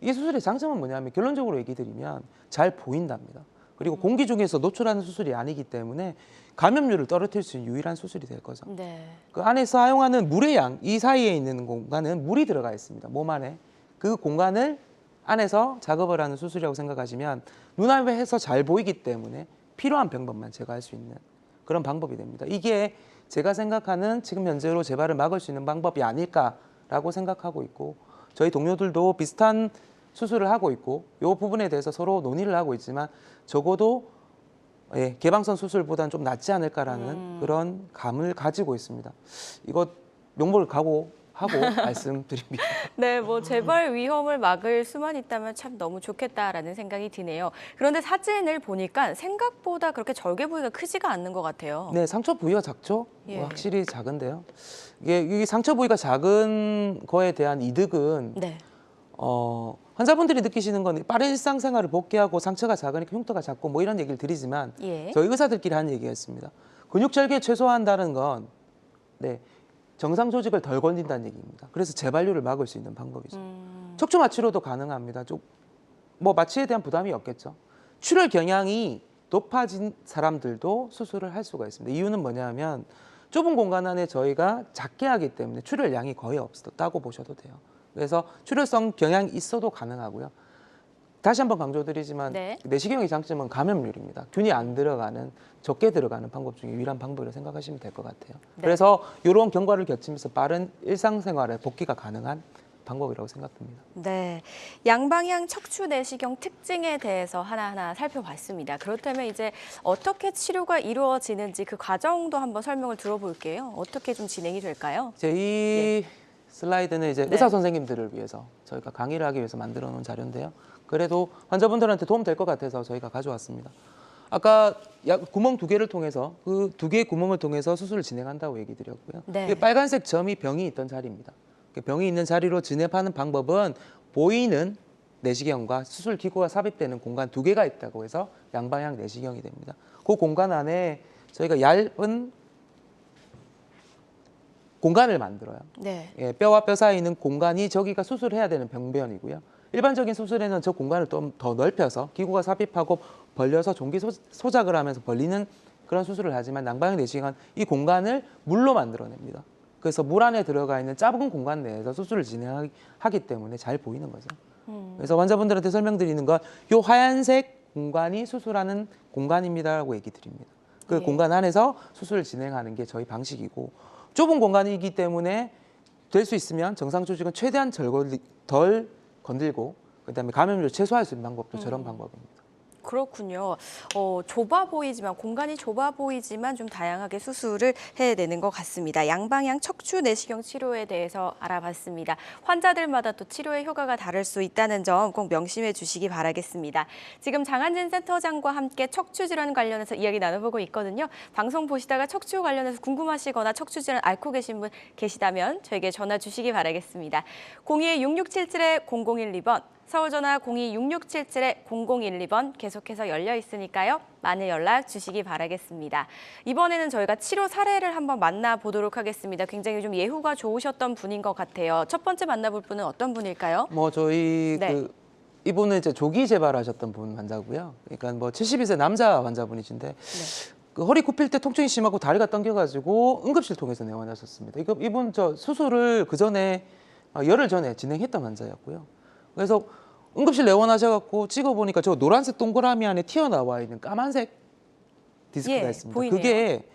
이 수술의 장점은 뭐냐면 결론적으로 얘기 드리면 잘 보인답니다. 그리고 공기 중에서 노출하는 수술이 아니기 때문에 감염률을 떨어뜨릴 수 있는 유일한 수술이 될 거죠. 네. 그 안에서 사용하는 물의 양, 이 사이에 있는 공간은 물이 들어가 있습니다. 몸 안에. 그 공간을 안에서 작업을 하는 수술이라고 생각하시면 눈앞에서 잘 보이기 때문에 필요한 병변만 제거할 수 있는 그런 방법이 됩니다. 이게 제가 생각하는 지금 현재로 재발을 막을 수 있는 방법이 아닐까라고 생각하고 있고 저희 동료들도 비슷한 수술을 하고 있고 이 부분에 대해서 서로 논의를 하고 있지만 적어도 개방선 수술보다는 좀 낫지 않을까라는 그런 감을 가지고 있습니다. 이거 명목을 하고 말씀드립니다. 네, 뭐 재발 위험을 막을 수만 있다면 참 너무 좋겠다라는 생각이 드네요. 그런데 사진을 보니까 생각보다 그렇게 절개 부위가 크지가 않는 것 같아요. 네, 상처 부위가 작죠? 예. 확실히 작은데요. 이게 상처 부위가 작은 거에 대한 이득은 네. 환자분들이 느끼시는 건 빠른 일상생활을 복귀하고 상처가 작으니까 흉터가 작고 뭐 이런 얘기를 드리지만 예. 저희 의사들끼리 하는 얘기가 있습니다. 근육 절개 최소화한다는 건 정상 조직을 덜 건든다는 얘기입니다. 그래서 재발률을 막을 수 있는 방법이죠. 척추 마취로도 가능합니다. 뭐 마취에 대한 부담이 없겠죠. 출혈 경향이 높아진 사람들도 수술을 할 수가 있습니다. 이유는 뭐냐면 좁은 공간 안에 저희가 작게 하기 때문에 출혈량이 거의 없었다고 보셔도 돼요. 그래서 출혈성 경향이 있어도 가능하고요. 다시 한번 강조드리지만 네. 내시경의 장점은 감염률입니다. 균이 안 들어가는, 적게 들어가는 방법 중에 유일한 방법이라고 생각하시면 될 것 같아요. 네. 그래서 이런 경과를 거치면서 빠른 일상생활에 복귀가 가능한 방법이라고 생각됩니다. 네, 양방향 척추 내시경 특징에 대해서 하나하나 살펴봤습니다. 그렇다면 이제 어떻게 치료가 이루어지는지 그 과정도 한번 설명을 들어볼게요. 어떻게 좀 진행이 될까요? 이 슬라이드는 이제 네. 의사 선생님들을 위해서 저희가 강의를 하기 위해서 만들어 놓은 자료인데요. 그래도 환자분들한테 도움 될 것 같아서 저희가 가져왔습니다. 아까 구멍 2개를 통해서 그 2개의 구멍을 통해서 수술을 진행한다고 얘기 드렸고요. 네. 이 빨간색 점이 병이 있던 자리입니다. 병이 있는 자리로 진입하는 방법은 보이는 내시경과 수술 기구가 삽입되는 공간 2개가 있다고 해서 양방향 내시경이 됩니다. 그 공간 안에 저희가 얇은 공간을 만들어요. 네. 뼈와 뼈 사이에 있는 공간이 저기가 수술해야 되는 병변이고요. 일반적인 수술에는 저 공간을 좀 더 넓혀서 기구가 삽입하고 벌려서 종기 소작을 하면서 벌리는 그런 수술을 하지만 양방향 내시경은 이 공간을 물로 만들어냅니다. 그래서 물 안에 들어가 있는 작은 공간 내에서 수술을 진행하기 때문에 잘 보이는 거죠. 그래서 환자분들한테 설명드리는 건 이 하얀색 공간이 수술하는 공간입니다라고 얘기 드립니다. 그 예. 공간 안에서 수술을 진행하는 게 저희 방식이고 좁은 공간이기 때문에 될 수 있으면 정상 조직은 최대한 덜 건들고 그다음에 감염률을 최소화할 수 있는 방법도 저런 방법입니다. 그렇군요. 좁아 보이지만 공간이 좁아 보이지만 좀 다양하게 수술을 해야 되는 것 같습니다. 양방향 척추 내시경 치료에 대해서 알아봤습니다. 환자들마다 또 치료의 효과가 다를 수 있다는 점 꼭 명심해 주시기 바라겠습니다. 지금 장한진 센터장과 함께 척추 질환 관련해서 이야기 나눠보고 있거든요. 방송 보시다가 척추 관련해서 궁금하시거나 척추 질환 앓고 계신 분 계시다면 저에게 전화 주시기 바라겠습니다. 02-6677-0012번 서울전화 02-6677-0012번 계속해서 열려 있으니까요. 많은 연락 주시기 바라겠습니다. 이번에는 저희가 치료 사례를 한번 만나보도록 하겠습니다. 굉장히 좀 예후가 좋으셨던 분인 것 같아요. 첫 번째 만나볼 분은 어떤 분일까요? 저희 네. 이분은 이제 조기 재발하셨던 분 환자고요. 그러니까 72세 남자 환자분이신데 그 허리 굽힐 때 통증이 심하고 다리가 당겨가지고 응급실 통해서 내원하셨습니다. 이분 수술을 그 전에 열흘 전에 진행했던 환자였고요. 그래서 응급실 내원하셔갖고 찍어보니까 저 노란색 동그라미 안에 튀어나와 있는 까만색 디스크가 예, 있습니다. 보이네요. 그게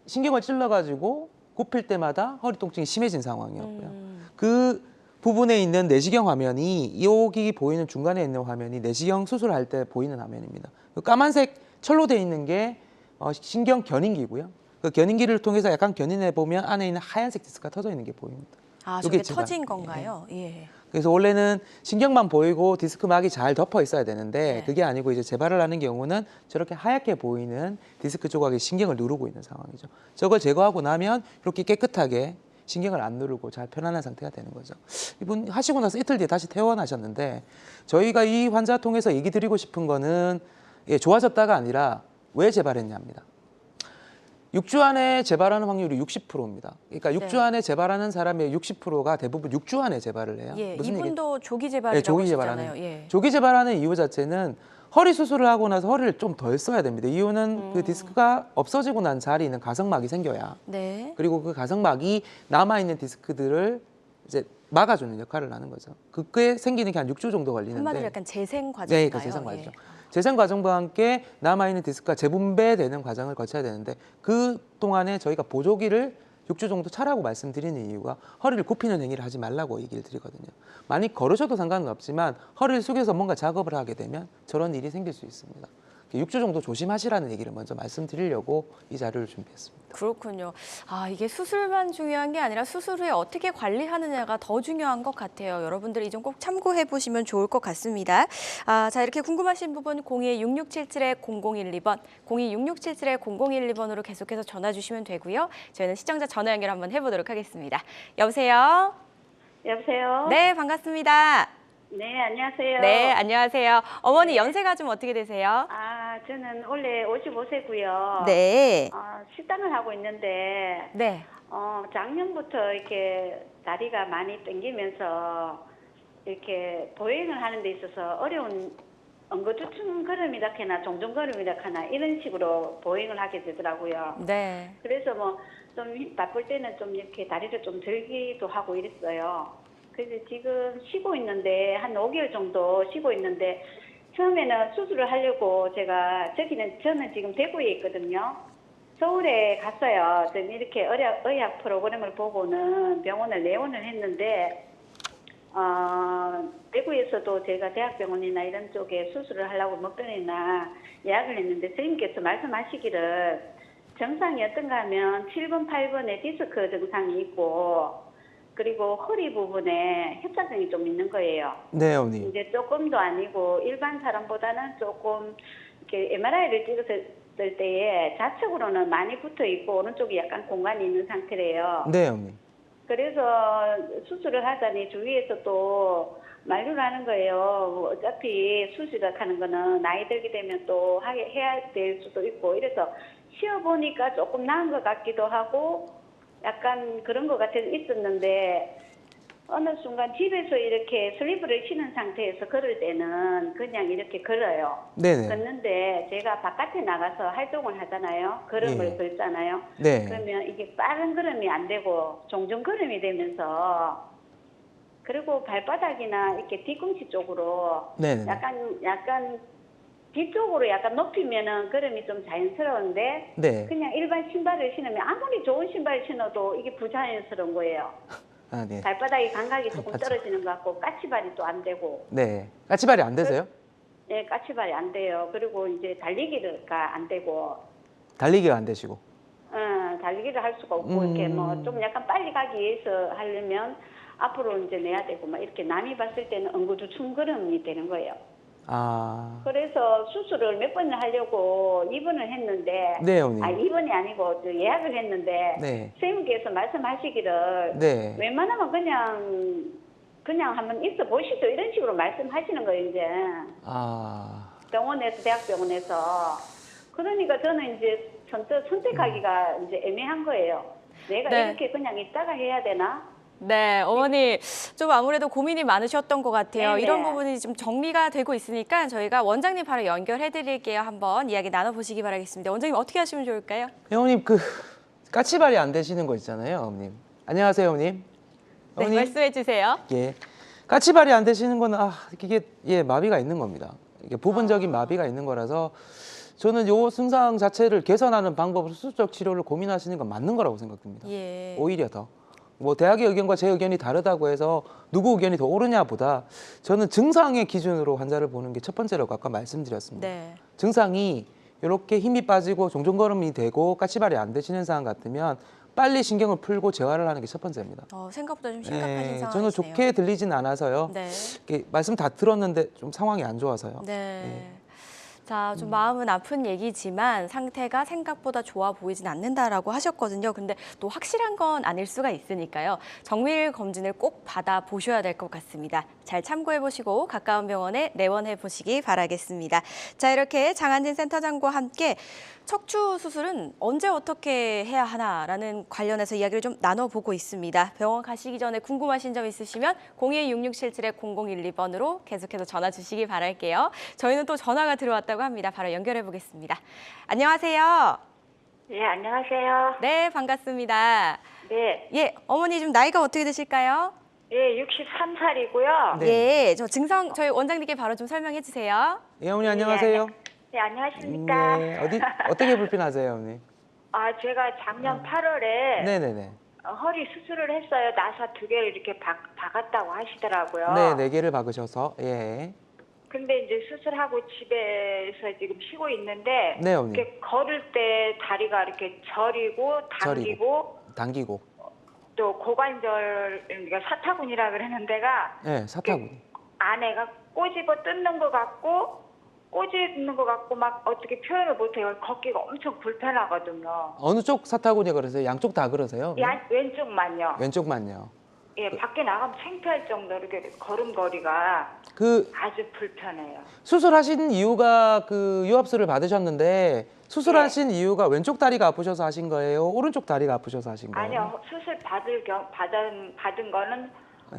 신경을 찔러가지고 굽힐 때마다 허리 통증이 심해진 상황이었고요. 그 부분에 있는 내시경 화면이 여기 보이는 중간에 있는 화면이 내시경 수술할 때 보이는 화면입니다. 그 까만색 철로 되어 있는 게 신경 견인기고요. 그 견인기를 통해서 약간 견인해 보면 안에 있는 하얀색 디스크가 터져 있는 게 보입니다. 아, 요게 저게 제가- 터진 건가요? 예. 그래서 원래는 신경만 보이고 디스크막이 잘 덮어 있어야 되는데 네. 그게 아니고 이제 재발을 하는 경우는 저렇게 하얗게 보이는 디스크 조각이 신경을 누르고 있는 상황이죠. 저걸 제거하고 나면 이렇게 깨끗하게 신경을 안 누르고 잘 편안한 상태가 되는 거죠. 이분 하시고 나서 이틀 뒤에 다시 퇴원하셨는데 저희가 이 환자 통해서 얘기 드리고 싶은 거는 좋아졌다가 아니라 왜 재발했냐입니다. 6주 안에 재발하는 확률이 60%입니다. 그러니까 6주 네. 안에 재발하는 사람의 60%가 대부분 6주 안에 재발을 해요. 예, 무슨 얘기- 이분도 조기 네, 재발이라고 조기 하셨잖아요. 재발하는 예. 조기 재발하는 이유 자체는 허리 수술을 하고 나서 허리를 좀 덜 써야 됩니다. 이유는 그 디스크가 없어지고 난 자리에 있는 가성막이 생겨야 네. 그리고 그 가성막이 남아 있는 디스크들을 이제 막아주는 역할을 하는 거죠. 그게 생기는 게 한 6주 정도 걸리는데. 한마디로 약간 재생 과정인가요? 네, 그 재생 과정이죠. 예. 재생 과정과 함께 남아 있는 디스크가 재분배되는 과정을 거쳐야 되는데 그 동안에 저희가 보조기를 6주 정도 차라고 말씀드리는 이유가 허리를 굽히는 행위를 하지 말라고 얘기를 드리거든요. 많이 걸으셔도 상관은 없지만 허리를 숙여서 뭔가 작업을 하게 되면 저런 일이 생길 수 있습니다. 6주 정도 조심하시라는 얘기를 먼저 말씀드리려고 이 자료를 준비했습니다. 그렇군요. 아, 이게 수술만 중요한 게 아니라 수술 후에 어떻게 관리하느냐가 더 중요한 것 같아요. 여러분들 이 점 꼭 참고해 보시면 좋을 것 같습니다. 아, 자, 이렇게 궁금하신 부분 02-6677-0012번, 02-6677-0012번으로 계속해서 전화 주시면 되고요. 저희는 시청자 전화 연결 한번 해보도록 하겠습니다. 여보세요? 여보세요? 네, 반갑습니다. 네, 안녕하세요. 네, 안녕하세요. 어머니 연세가 좀 어떻게 되세요? 아, 저는 원래 55세고요. 네. 식당을 하고 있는데, 네. 작년부터 이렇게 다리가 많이 땡기면서 이렇게 보행을 하는 데 있어서 어려운 엉거주춤 걸음이라거나 종종 걸음이라거나 이런 식으로 보행을 하게 되더라고요. 네. 그래서 뭐 좀 바쁠 때는 좀 이렇게 다리를 좀 들기도 하고 이랬어요. 그래서 지금 쉬고 있는데 한 5개월 정도 쉬고 있는데 처음에는 수술을 하려고 저는 지금 대구에 있거든요. 서울에 갔어요. 좀 이렇게 의학 프로그램을 보고는 병원을 내원을 했는데 대구에서도 제가 대학병원이나 이런 쪽에 수술을 하려고 목변이나 예약을 했는데 선생님께서 말씀하시기를 증상이 어떤가 하면 7번, 8번에 디스크 증상이 있고 그리고 허리 부분에 협착증이 좀 있는 거예요. 네, 어머니. 이제 조금도 아니고 일반 사람보다는 조금 이렇게 MRI를 찍었을 때에 좌측으로는 많이 붙어 있고 오른쪽이 약간 공간이 있는 상태래요. 네, 어머니. 그래서 수술을 하자니 주위에서 또 말을 하는 거예요. 어차피 수술을 하는 거는 나이 들게 되면 또 해야 될 수도 있고 이래서 쉬어보니까 조금 나은 것 같기도 하고 약간 그런 것 같아서 있었는데 어느 순간 집에서 이렇게 슬리퍼를 신은 상태에서 걸을 때는 그냥 이렇게 걸어요. 네네. 걷는데 제가 바깥에 나가서 활동을 하잖아요. 걸음을 예. 걸잖아요. 네. 그러면 이게 빠른 걸음이 안 되고 종종 걸음이 되면서 그리고 발바닥이나 이렇게 뒤꿈치 쪽으로 네네. 약간 뒤쪽으로 약간 높이면은 걸음이 좀 자연스러운데 네. 그냥 일반 신발을 신으면 아무리 좋은 신발을 신어도 이게 부자연스러운 거예요. 아, 네. 발바닥이 감각이 조금 맞죠. 떨어지는 것 같고 까치발이 또 안 되고 네. 까치발이 안 되세요? 네, 까치발이 안 돼요. 그리고 이제 달리기가 안 되고 달리기가 안 되시고. 달리기를 할 수가 없고 이렇게 뭐 좀 약간 빨리 가기 위해서 하려면 앞으로 이제 내야 되고 막 이렇게 남이 봤을 때는 엉거주춤 걸음이 되는 거예요. 아. 그래서 수술을 몇 번을 하려고 입원을 했는데 네, 어머니. 입원이 아니고 예약을 했는데 네. 선생님께서 말씀하시기를 네. 웬만하면 그냥 한번 있어 보시죠 이런 식으로 말씀하시는 거예요 이제 병원에서 대학병원에서 그러니까 저는 이제 선택하기가 이제 애매한 거예요. 내가 네. 이렇게 그냥 있다가 해야 되나? 네, 어머니 좀 아무래도 고민이 많으셨던 것 같아요. 네네. 이런 부분이 좀 정리가 되고 있으니까 저희가 원장님 바로 연결해 드릴게요. 한번 이야기 나눠보시기 바라겠습니다. 원장님 어떻게 하시면 좋을까요? 어머님 그 까치발이 안 되시는 거 있잖아요, 어머님. 안녕하세요, 어머님. 네, 말씀해 주세요. 예. 까치발이 안 되시는 거는 이게 마비가 있는 겁니다. 이게 부분적인 마비가 있는 거라서 저는 요 증상 자체를 개선하는 방법으로 수술적 치료를 고민하시는 건 맞는 거라고 생각됩니다. 예. 오히려 더. 뭐 대학의 의견과 제 의견이 다르다고 해서 누구 의견이 더 옳으냐보다 저는 증상의 기준으로 환자를 보는 게 첫 번째라고 아까 말씀드렸습니다. 네. 증상이 이렇게 힘이 빠지고 종종걸음이 되고 까치발이 안 되시는 상황 같으면 빨리 신경을 풀고 재활을 하는 게 첫 번째입니다. 생각보다 좀 심각하신 상황이시네요. 저는 좋게 들리진 않아서요. 네. 이렇게 말씀 다 들었는데 좀 상황이 안 좋아서요. 네. 자, 좀 마음은 아픈 얘기지만 상태가 생각보다 좋아 보이진 않는다라고 하셨거든요. 근데 또 확실한 건 아닐 수가 있으니까요. 정밀 검진을 꼭 받아 보셔야 될 것 같습니다. 잘 참고해 보시고 가까운 병원에 내원해 보시기 바라겠습니다. 자, 이렇게 장한진 센터장과 함께 척추 수술은 언제 어떻게 해야 하나라는 관련해서 이야기를 좀 나눠보고 있습니다. 병원 가시기 전에 궁금하신 점 있으시면 026677-0012번으로 계속해서 전화 주시기 바랄게요. 저희는 또 전화가 들어왔다고 합니다. 바로 연결해 보겠습니다. 안녕하세요. 네, 안녕하세요. 네, 반갑습니다. 네, 예, 어머니 좀 나이가 어떻게 되실까요? 예, 63살이고요. 네. 예, 저 증상 저희 원장님께 바로 좀 설명해 주세요. 예, 어머니 안녕하세요. 네, 안녕하십니까. 네, 어떻게 불편하세요, 어머니? 제가 작년 8월에 네네네. 허리 수술을 했어요. 나사 2개를 이렇게 박았다고 하시더라고요. 네, 4개를 박으셔서 예. 근데 이제 수술하고 집에서 지금 쉬고 있는데 네, 어머니. 이렇게 걸을 때 다리가 이렇게 저리고 당기고 당기고. 또 고관절 그러니까 사타구니라 그러는 데가 네, 사타구니. 안에가 꼬집어 뜯는 것 같고 꼬집는 것 같고 막 어떻게 표현을 못해요. 걷기가 엄청 불편하거든요. 어느 쪽 사타구니 그러세요? 양쪽 다 그러세요? 왼쪽만요. 왼쪽만요. 예, 밖에 나가면 창피할 정도로 이렇게 걸음걸이가 그 아주 불편해요. 수술하신 이유가 그 유압수를 받으셨는데 수술하신 이유가 왼쪽 다리가 아프셔서 하신 거예요? 오른쪽 다리가 아프셔서 하신 거예요? 아니요, 수술 받은 거는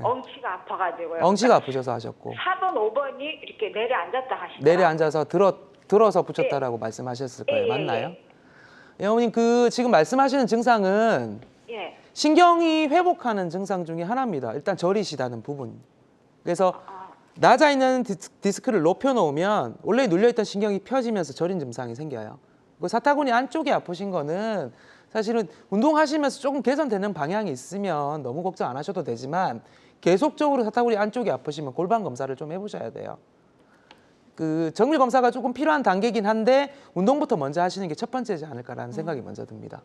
엉치가 아파가지고요. 엉치가 아프셔서 하셨고 4번, 5번이 이렇게 내려앉았다 하시더라고요. 내려 앉아서 들어서 붙였다라고 말씀하셨을 거예요. 맞나요? 예, 어머님 그 지금 말씀하시는 증상은 예. 신경이 회복하는 증상 중에 하나입니다. 일단 저리시다는 부분. 그래서 낮아 있는 디스크를 높여 놓으면 원래 눌려 있던 신경이 펴지면서 저린 증상이 생겨요. 그 사타구니 안쪽이 아프신 거는 사실은 운동하시면서 조금 개선되는 방향이 있으면 너무 걱정 안 하셔도 되지만 계속적으로 사타구니 안쪽이 아프시면 골반 검사를 좀 해보셔야 돼요. 그 정밀 검사가 조금 필요한 단계긴 한데 운동부터 먼저 하시는 게 첫 번째지 않을까라는 생각이 먼저 듭니다.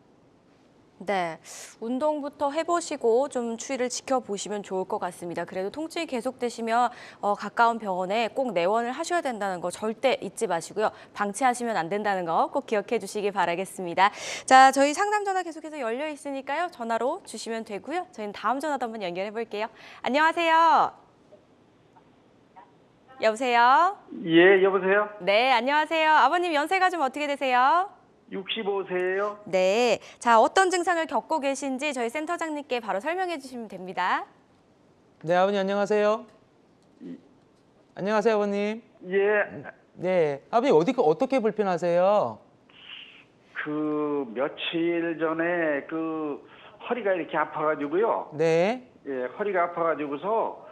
네, 운동부터 해보시고 좀 추이를 지켜보시면 좋을 것 같습니다. 그래도 통증이 계속되시면 가까운 병원에 꼭 내원을 하셔야 된다는 거 절대 잊지 마시고요. 방치하시면 안 된다는 거 꼭 기억해 주시기 바라겠습니다. 자, 저희 상담 전화 계속해서 열려 있으니까요. 전화로 주시면 되고요. 저희는 다음 전화도 한번 연결해 볼게요. 안녕하세요. 여보세요? 예, 여보세요? 네, 안녕하세요. 아버님 연세가 좀 어떻게 되세요? 65세예요? 네, 자 어떤 증상을 겪고 계신지 저희 센터장님께 바로 설명해 주시면 됩니다. 네, 아버님 안녕하세요. 안녕하세요, 아버님. 예, 네, 아버님 어떻게 불편하세요? 그 며칠 전에 그 허리가 이렇게 아파가지고요. 네, 예, 허리가 아파가지고서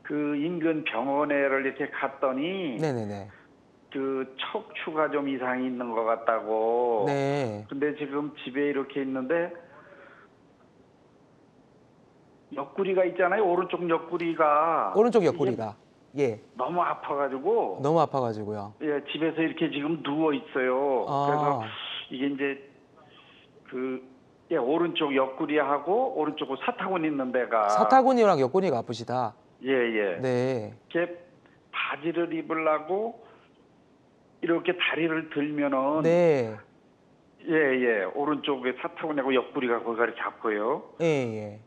그 인근 병원에를 이렇게 갔더니 네네네. 그 척추가 좀 이상이 있는 것 같다고. 네. 근데 지금 집에 이렇게 있는데 옆구리가 있잖아요. 오른쪽 옆구리가. 오른쪽 옆구리가. 예. 너무 아파가지고. 너무 아파가지고요. 예, 집에서 이렇게 지금 누워 있어요. 그래서 이게 이제 오른쪽 옆구리하고 오른쪽 사타구니 있는 데가. 사타구니랑 옆구리가 아프시다. 예, 예. 네. 이렇게 바지를 입으려고 이렇게 다리를 들면은. 네. 예, 예. 오른쪽에 사타구니하고 옆구리가 거기가 이렇게 아파요. 예, 예.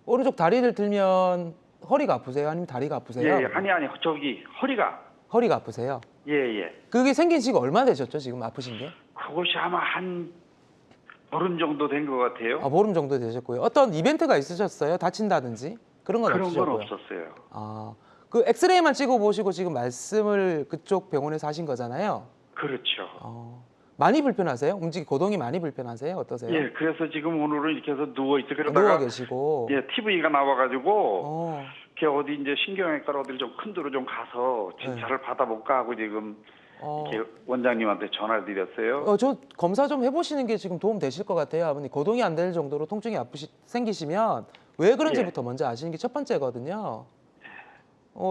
오른쪽 다리를 들면 허리가 아프세요? 아니면 다리가 아프세요? 예, 예. 아니, 저기 허리가. 허리가 아프세요? 예, 예. 그게 생긴 지가 얼마 되셨죠? 지금 아프신 게? 그것이 아마 한 보름 정도 된 것 같아요. 아, 보름 정도 되셨고요. 어떤 이벤트가 있으셨어요? 다친다든지? 그런 건 그런 건 없으셨고요. 없었어요. 아, 그 엑스레이만 찍어 보시고 지금 말씀을 그쪽 병원에서 하신 거잖아요. 그렇죠. 많이 불편하세요? 고동이 많이 불편하세요? 어떠세요? 예, 그래서 지금 오늘은 이렇게 해서 누워 있어. 누워 그러다가 계시고. 예, TV가 나와가지고 어, 어디 이제 신경외과로 어디를 좀 큰 데로 좀 가서 진찰을 받아볼까 하고 지금 이렇게 원장님한테 전화를 드렸어요. 저 검사 좀 해보시는 게 지금 도움 되실 것 같아요. 아버님 거동이 안 될 정도로 통증이 생기시면 왜 그런지부터 먼저 아시는 게 첫 번째거든요.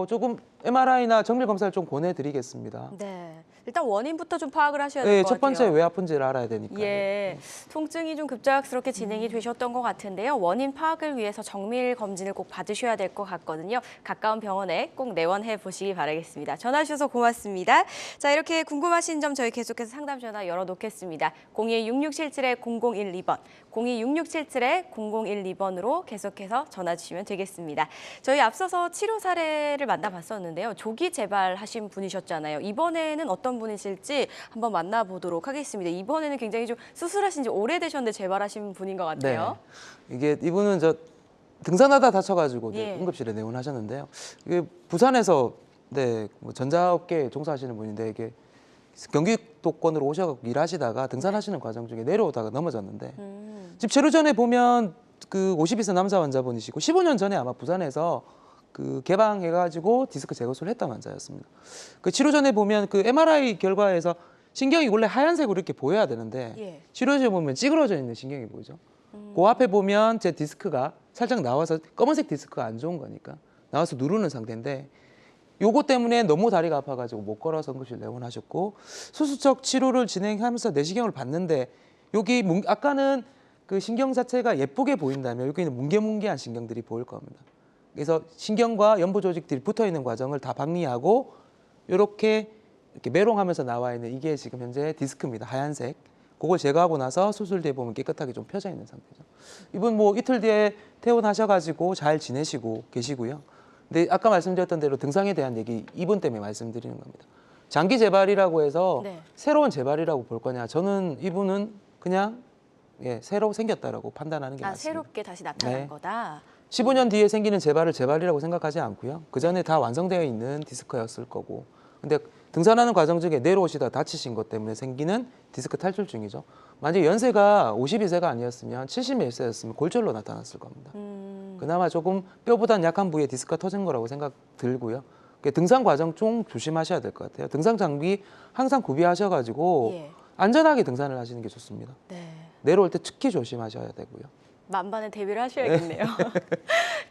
조금 MRI나 정밀 검사를 좀 권해드리겠습니다. 네. 일단 원인부터 좀 파악을 하셔야 될 네, 것 첫 같아요. 번째 왜 아픈지를 알아야 되니까요. 예, 통증이 좀 급작스럽게 진행이 되셨던 것 같은데요. 원인 파악을 위해서 정밀 검진을 꼭 받으셔야 될 것 같거든요. 가까운 병원에 꼭 내원해 보시기 바라겠습니다. 전화 주셔서 고맙습니다. 자, 이렇게 궁금하신 점 저희 계속해서 상담 전화 열어놓겠습니다. 02-6677-0012번, 02-6677-0012번으로 계속해서 전화 주시면 되겠습니다. 저희 앞서서 치료 사례를 만나봤었는데요. 조기 재발하신 분이셨잖아요. 이번에는 어떤 분이실지 한번 만나보도록 하겠습니다. 이번에는 굉장히 좀 수술하신 지 오래되셨는데 재발하신 분인 것 같아요. 네. 이게 이분은 등산하다 다쳐가지고 예. 응급실에 내원하셨는데요. 이게 부산에서 뭐 전자업계에 종사하시는 분인데 이게 경기도권으로 오셔서 일하시다가 등산하시는 과정 중에 내려오다가 넘어졌는데 집 체류 전에 보면 그 52세 남자 환자분이시고 15년 전에 아마 부산에서 그 개방해가지고 디스크 재거소를 했던 환자였습니다. 그 치료 전에 보면 그 MRI 결과에서 신경이 원래 하얀색으로 이렇게 보여야 되는데 예. 치료전에 보면 찌그러져 있는 신경이 보이죠. 그 앞에 보면 제 디스크가 살짝 나와서 검은색 디스크가 안 좋은 거니까 나와서 누르는 상태인데 요거 때문에 너무 다리가 아파가지고 못 걸어서 응급실 내원하셨고 수술적 치료를 진행하면서 내시경을 봤는데 여기 아까는 그 신경 자체가 예쁘게 보인다면 여기는 뭉게뭉게한 신경들이 보일 겁니다. 그래서 신경과 연부 조직들이 붙어 있는 과정을 다 박리하고 이렇게 메롱하면서 나와 있는 이게 지금 현재 디스크입니다. 하얀색. 그걸 제거하고 나서 수술 뒤에 보면 깨끗하게 좀 펴져 있는 상태죠. 이분 뭐 이틀 뒤에 퇴원하셔가지고 잘 지내시고 계시고요. 근데 아까 말씀드렸던 대로 등산에 대한 얘기 이분 때문에 말씀드리는 겁니다. 장기 재발이라고 해서 네. 새로운 재발이라고 볼 거냐. 저는 이분은 그냥 새로 생겼다라고 판단하는 게 맞습니다. 새롭게 다시 나타난 네. 거다. 15년 뒤에 생기는 재발을 재발이라고 생각하지 않고요. 그 전에 다 완성되어 있는 디스크였을 거고. 근데 등산하는 과정 중에 내려오시다 다치신 것 때문에 생기는 디스크 탈출증이죠. 만약에 연세가 52세가 아니었으면 70몇 세였으면 골절로 나타났을 겁니다. 그나마 조금 뼈보다는 약한 부위에 디스크가 터진 거라고 생각 들고요. 등산 과정 좀 조심하셔야 될 것 같아요. 등산 장비 항상 구비하셔가지고 예. 안전하게 등산을 하시는 게 좋습니다. 네. 내려올 때 특히 조심하셔야 되고요. 만반의 대비를 하셔야겠네요.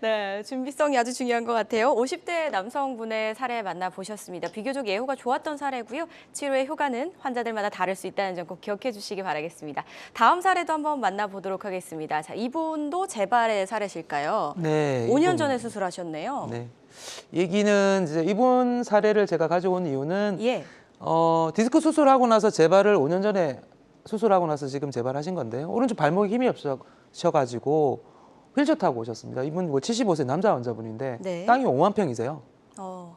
네, 준비성이 아주 중요한 것 같아요. 50대 남성분의 사례 만나보셨습니다. 비교적 예후가 좋았던 사례고요. 치료의 효과는 환자들마다 다를 수 있다는 점 꼭 기억해 주시기 바라겠습니다. 다음 사례도 한번 만나보도록 하겠습니다. 자, 이분도 재발의 사례실까요? 네. 5년 전에 수술하셨네요. 네. 얘기는 이제 이분 사례를 제가 가져온 이유는 예. 디스크 수술하고 나서 재발을 5년 전에 수술하고 나서 지금 재발하신 건데요. 오른쪽 발목에 힘이 없으셔가지고 휠체어 타고 오셨습니다. 이분 75세 남자 환자분인데 네. 땅이 5만 평이세요.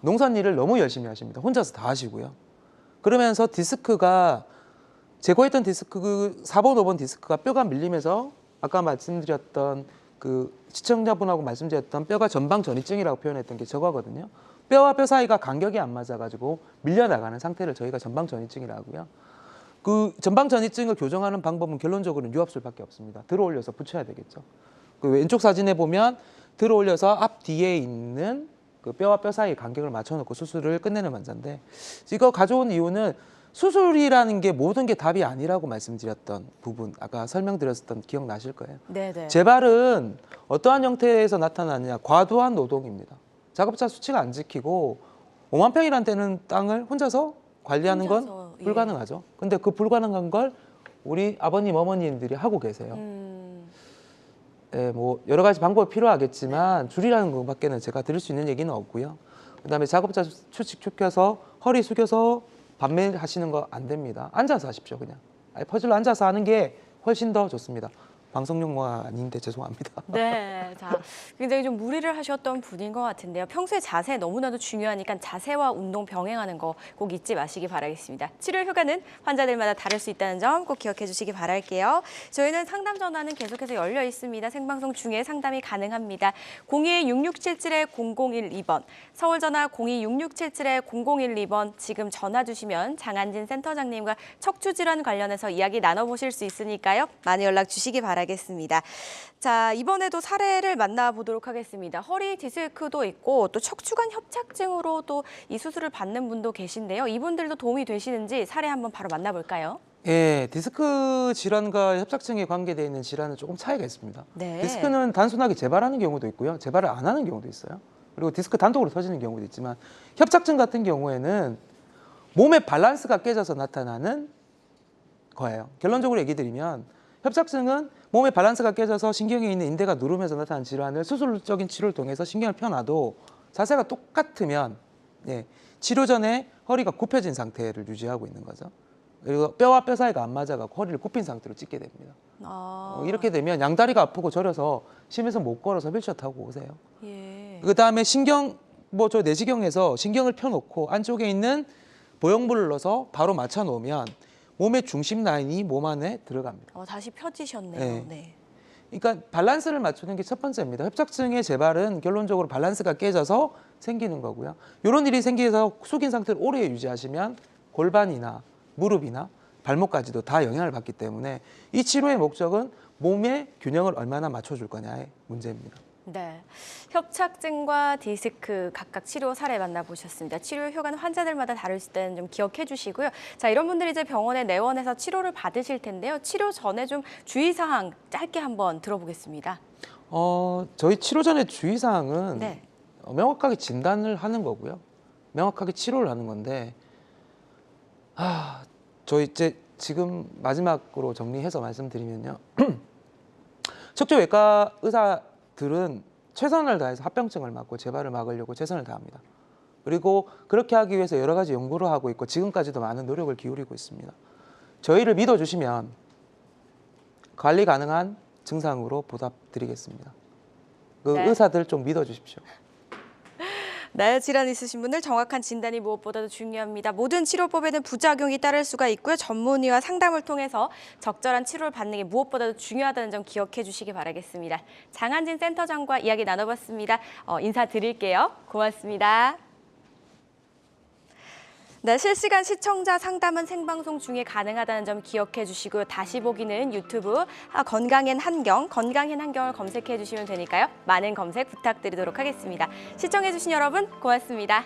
농산일을 너무 열심히 하십니다. 혼자서 다 하시고요. 그러면서 디스크가 제거했던 디스크 4번, 5번 디스크가 뼈가 밀리면서 아까 말씀드렸던 그 시청자분하고 말씀드렸던 뼈가 전방 전이증이라고 표현했던 게 저거거든요. 뼈와 뼈 사이가 간격이 안 맞아가지고 밀려나가는 상태를 저희가 전방 전이증이라고 하고요. 그 전방 전이증을 교정하는 방법은 결론적으로는 유압술밖에 없습니다. 들어 올려서 붙여야 되겠죠. 그 왼쪽 사진에 보면 들어 올려서 앞 뒤에 있는 그 뼈와 뼈 사이 간격을 맞춰놓고 수술을 끝내는 환자인데 이거 가져온 이유는 수술이라는 게 모든 게 답이 아니라고 말씀드렸던 부분 아까 설명드렸던 기억나실 거예요. 네네. 재발은 어떠한 형태에서 나타나느냐 과도한 노동입니다. 작업자 수치가 안 지키고 5만 평이라는 데는 땅을 혼자서 관리하는 혼자서, 건 예. 불가능하죠. 근데 그 불가능한 걸 우리 아버님 어머님들이 하고 계세요. 예, 뭐 여러 가지 방법이 필요하겠지만 줄이라는 것밖에는 제가 드릴 수 있는 얘기는 없고요. 그다음에 작업자 수칙 좁혀서 허리 숙여서 반매하시는 거 안 됩니다. 앉아서 하십시오 그냥. 퍼즐로 앉아서 하는 게 훨씬 더 좋습니다. 방송 용어가 아닌데 죄송합니다. 네, 자, 굉장히 좀 무리를 하셨던 분인 것 같은데요. 평소에 자세 너무나도 중요하니까 자세와 운동 병행하는 거 꼭 잊지 마시기 바라겠습니다. 치료 효과는 환자들마다 다를 수 있다는 점 꼭 기억해 주시기 바랄게요. 저희는 상담 전화는 계속해서 열려 있습니다. 생방송 중에 상담이 가능합니다. 02-6677-0012번, 서울 전화 02-6677-0012번 지금 전화 주시면 장한진 센터장님과 척추 질환 관련해서 이야기 나눠보실 수 있으니까요. 많이 연락 주시기 바랍니다. 바라겠습니다. 자, 이번에도 사례를 만나보도록 하겠습니다. 허리 디스크도 있고 또 척추관 협착증으로 또 이 수술을 받는 분도 계신데요. 이분들도 도움이 되시는지 사례 한번 바로 만나볼까요? 예, 디스크 질환과 협착증에 관계되어 있는 질환은 조금 차이가 있습니다. 네. 디스크는 단순하게 재발하는 경우도 있고요. 재발을 안 하는 경우도 있어요. 그리고 디스크 단독으로 터지는 경우도 있지만 협착증 같은 경우에는 몸의 밸런스가 깨져서 나타나는 거예요. 결론적으로 얘기 드리면 협착증은 몸의 밸런스가 깨져서 신경에 있는 인대가 누르면서 나타나는 질환을 수술적인 치료를 통해서 신경을 펴놔도 자세가 똑같으면 치료 전에 허리가 굽혀진 상태를 유지하고 있는 거죠. 그리고 뼈와 뼈 사이가 안 맞아가지고 허리를 굽힌 상태로 찢게 됩니다. 이렇게 되면 양다리가 아프고 저려서 심해서 못 걸어서 휠체어 타고 오세요. 예. 그다음에 신경, 저 내시경에서 신경을 펴놓고 안쪽에 있는 보형물을 넣어서 바로 맞춰 놓으면 몸의 중심 라인이 몸 안에 들어갑니다. 다시 펴지셨네요. 네. 네. 그러니까 밸런스를 맞추는 게 첫 번째입니다. 협착증의 재발은 결론적으로 밸런스가 깨져서 생기는 거고요. 이런 일이 생기서 숙인 상태를 오래 유지하시면 골반이나 무릎이나 발목까지도 다 영향을 받기 때문에 이 치료의 목적은 몸의 균형을 얼마나 맞춰줄 거냐의 문제입니다. 네, 협착증과 디스크 각각 치료 사례 만나보셨습니다. 치료 효과는 환자들마다 다를 때는 좀 기억해 주시고요. 자, 이런 분들이 이제 병원에 내원해서 치료를 받으실 텐데요. 치료 전에 좀 주의사항 짧게 한번 들어보겠습니다. 저희 치료 전에 주의사항은 네. 명확하게 진단을 하는 거고요. 명확하게 치료를 하는 건데 저희 이제 지금 마지막으로 정리해서 말씀드리면요. 척추외과 의사들은 최선을 다해서 합병증을 막고 재발을 막으려고 최선을 다합니다. 그리고 그렇게 하기 위해서 여러 가지 연구를 하고 있고 지금까지도 많은 노력을 기울이고 있습니다. 저희를 믿어주시면 관리 가능한 증상으로 보답드리겠습니다. 네. 의사들 좀 믿어주십시오. 나요 질환 있으신 분들 정확한 진단이 무엇보다도 중요합니다. 모든 치료법에는 부작용이 따를 수가 있고요. 전문의와 상담을 통해서 적절한 치료를 받는 게 무엇보다도 중요하다는 점 기억해 주시기 바라겠습니다. 장한진 센터장과 이야기 나눠봤습니다. 인사드릴게요. 고맙습니다. 네, 실시간 시청자 상담은 생방송 중에 가능하다는 점 기억해 주시고요. 다시 보기는 유튜브 건강엔 한경, 건강엔 한경을 검색해 주시면 되니까요. 많은 검색 부탁드리도록 하겠습니다. 시청해 주신 여러분 고맙습니다.